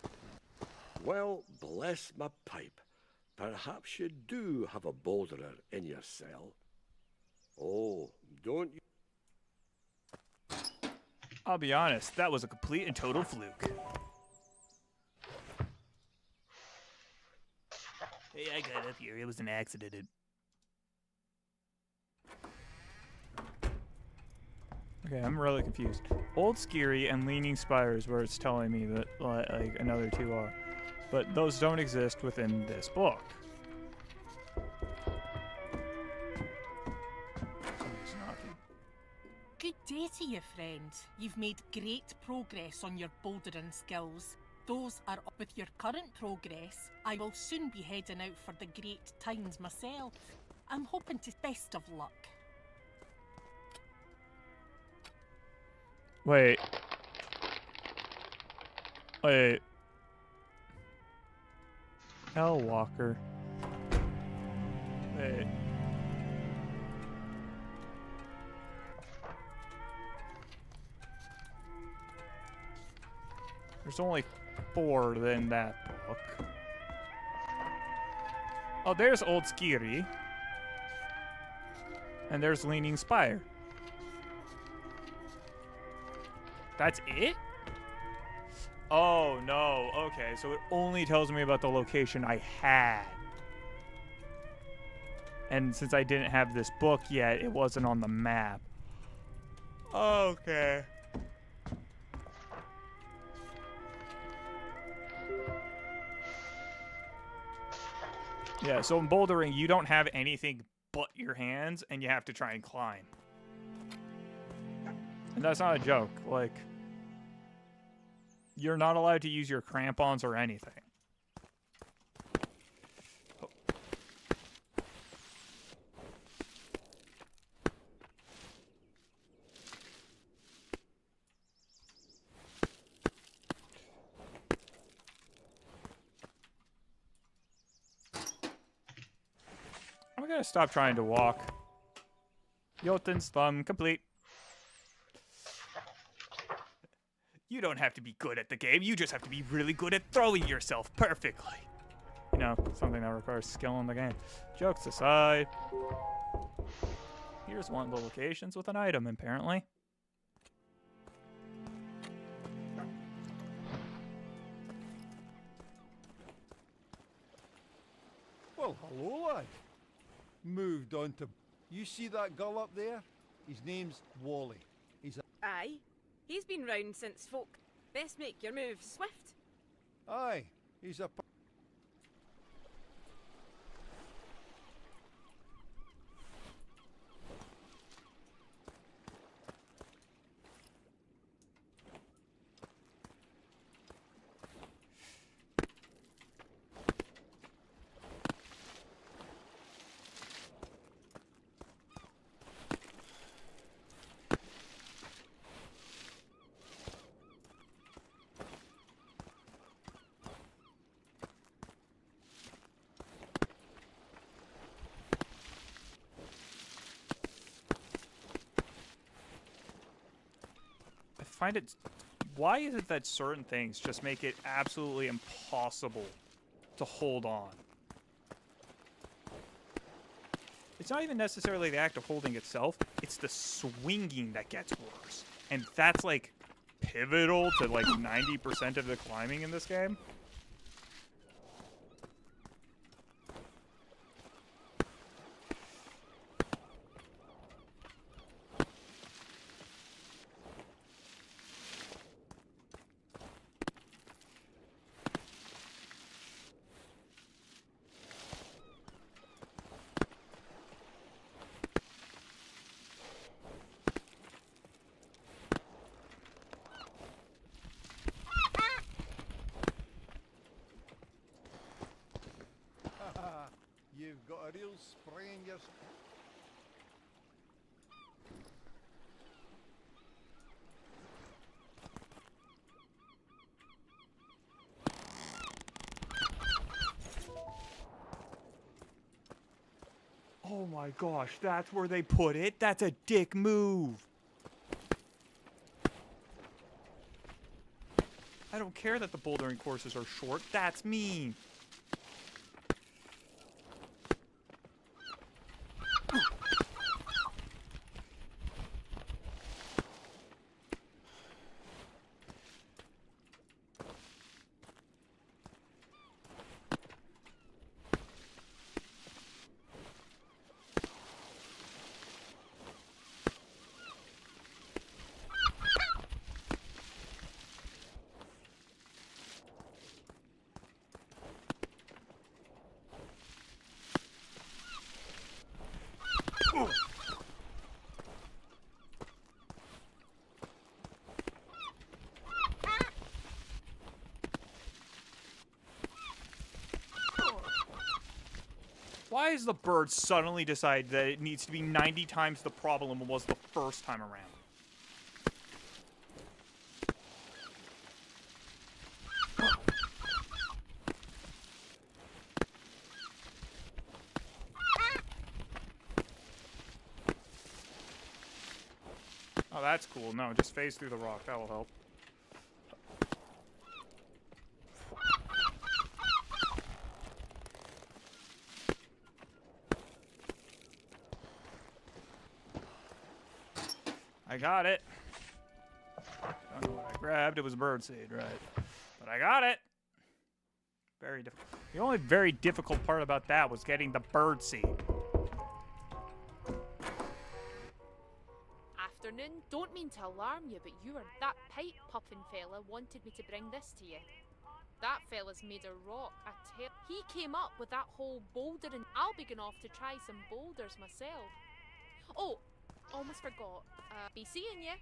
Well, bless my pipe. Perhaps you do have a boulderer in your cell. Oh, don't you? I'll be honest, that was a complete and total fluke. Hey, I got up here. It was an accident. Okay, I'm really confused. Old Scary and Leaning Spires, where it's telling me that like another two are, but those don't exist within this book. Somebody's knocking. Good day to you, friend. You've made great progress on your bouldering skills. Those are up with your current progress. I will soon be heading out for the Great Times myself. I'm hoping to best of luck. Wait. Wait. Hell Walker. Wait. There's only 4 in that book. Oh, there's Old Scary. And there's Leaning Spire. That's it? Oh, no. Okay, so it only tells me about the location I had. And since I didn't have this book yet, it wasn't on the map. Okay. Yeah, so in bouldering, you don't have anything but your hands, and you have to try and climb. And that's not a joke. Like, you're not allowed to use your crampons or anything. Oh. I'm gonna stop trying to walk. Jotun's thumb complete. You don't have to be good at the game, you just have to be really good at throwing yourself perfectly. You know, something that requires skill in the game. Jokes aside, here's one of the locations with an item, apparently. Well, hello, lad. Moved on to... You see that gull up there? His name's Wally. He's a... Aye. He's been round since folk. Best make your move swift. Aye, he's a... Find it. Why is it that certain things just make it absolutely impossible to hold on? It's not even necessarily the act of holding itself, it's the swinging that gets worse. And that's like pivotal to like 90% of the climbing in this game. You've got a real spring in your... Oh my gosh, that's where they put it? That's a dick move. I don't care that the bouldering courses are short. That's mean. Why has the bird suddenly decided that it needs to be 90 times the problem it was the first time around? Oh, that's cool. No, just phase through the rock. That will help. I got it. Don't know what I grabbed. It was birdseed, right? But I got it. Very difficult. The only very difficult part about that was getting the birdseed. Afternoon. Don't mean to alarm you, but that pipe puffin fella wanted me to bring this to you. That fella's made a rock. He came up with that whole boulder, and I'll be going off to try some boulders myself. Oh, almost forgot. Be seeing you.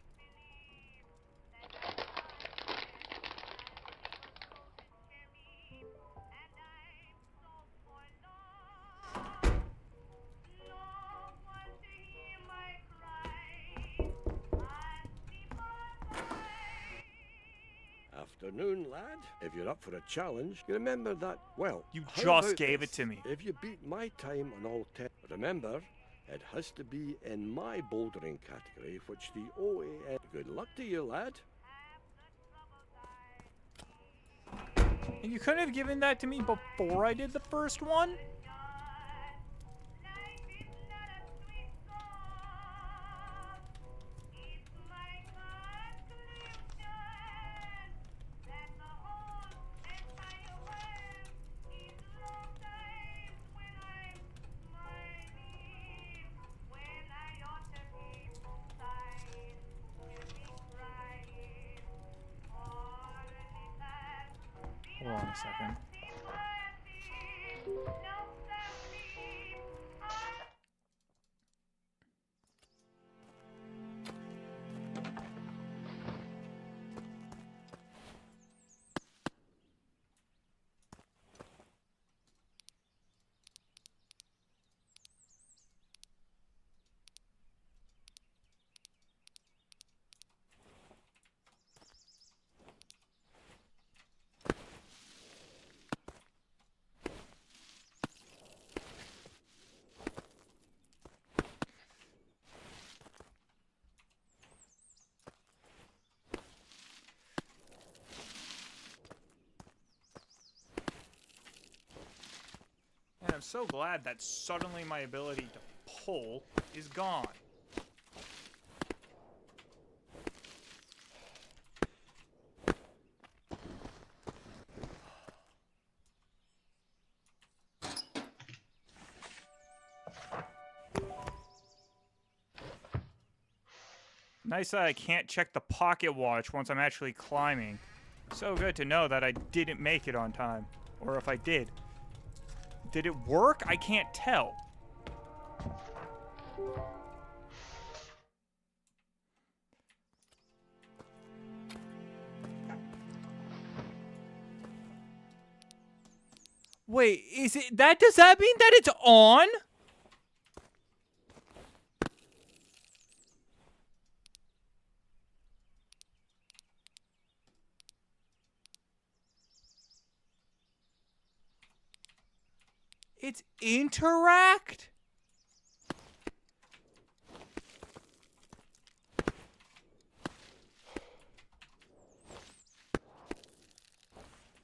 Afternoon, lad. If you're up for a challenge, you remember that, well... You how just about gave this? it to me. If you beat my time on all 10... Remember, it has to be in my bouldering category, which the OAN... Good luck to you, lad. And you couldn't have given that to me before I did the first one? Hold on a second. And I'm so glad that suddenly my ability to pull is gone. Nice that I can't check the pocket watch once I'm actually climbing. So good to know that I didn't make it on time. Or if I did. Did it work? I can't tell. Wait, is it that? Does that mean that it's on? It's interact?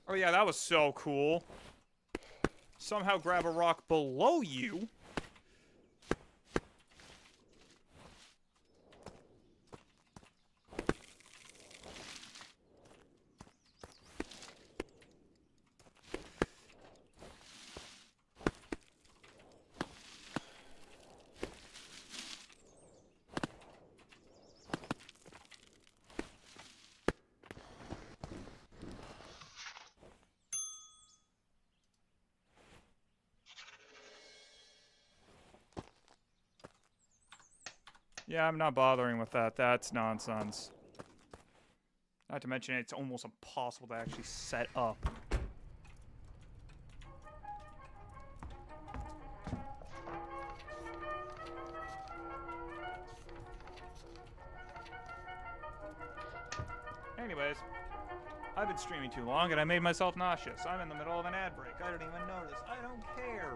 Oh yeah, that was so cool. Somehow grab a rock below you. Yeah, I'm not bothering with that. That's nonsense. Not to mention it's almost impossible to actually set up. Anyways, I've been streaming too long and I made myself nauseous. I'm in the middle of an ad break. I don't even notice. I don't care.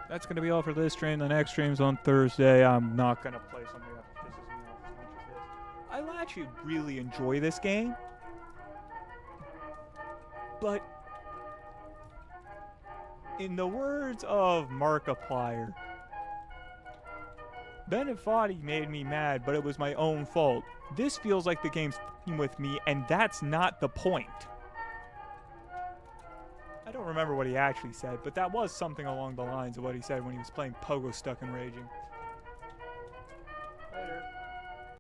That's going to be all for this stream. The next stream's on Thursday. I'm not going to play something that pisses me off as much as this. I actually really enjoy this game. But in the words of Markiplier, Bennett Foddy made me mad, but it was my own fault. This feels like the game's f***ing with me, and that's not the point. I don't remember what he actually said, but that was something along the lines of what he said when he was playing Pogo Stuck and Raging.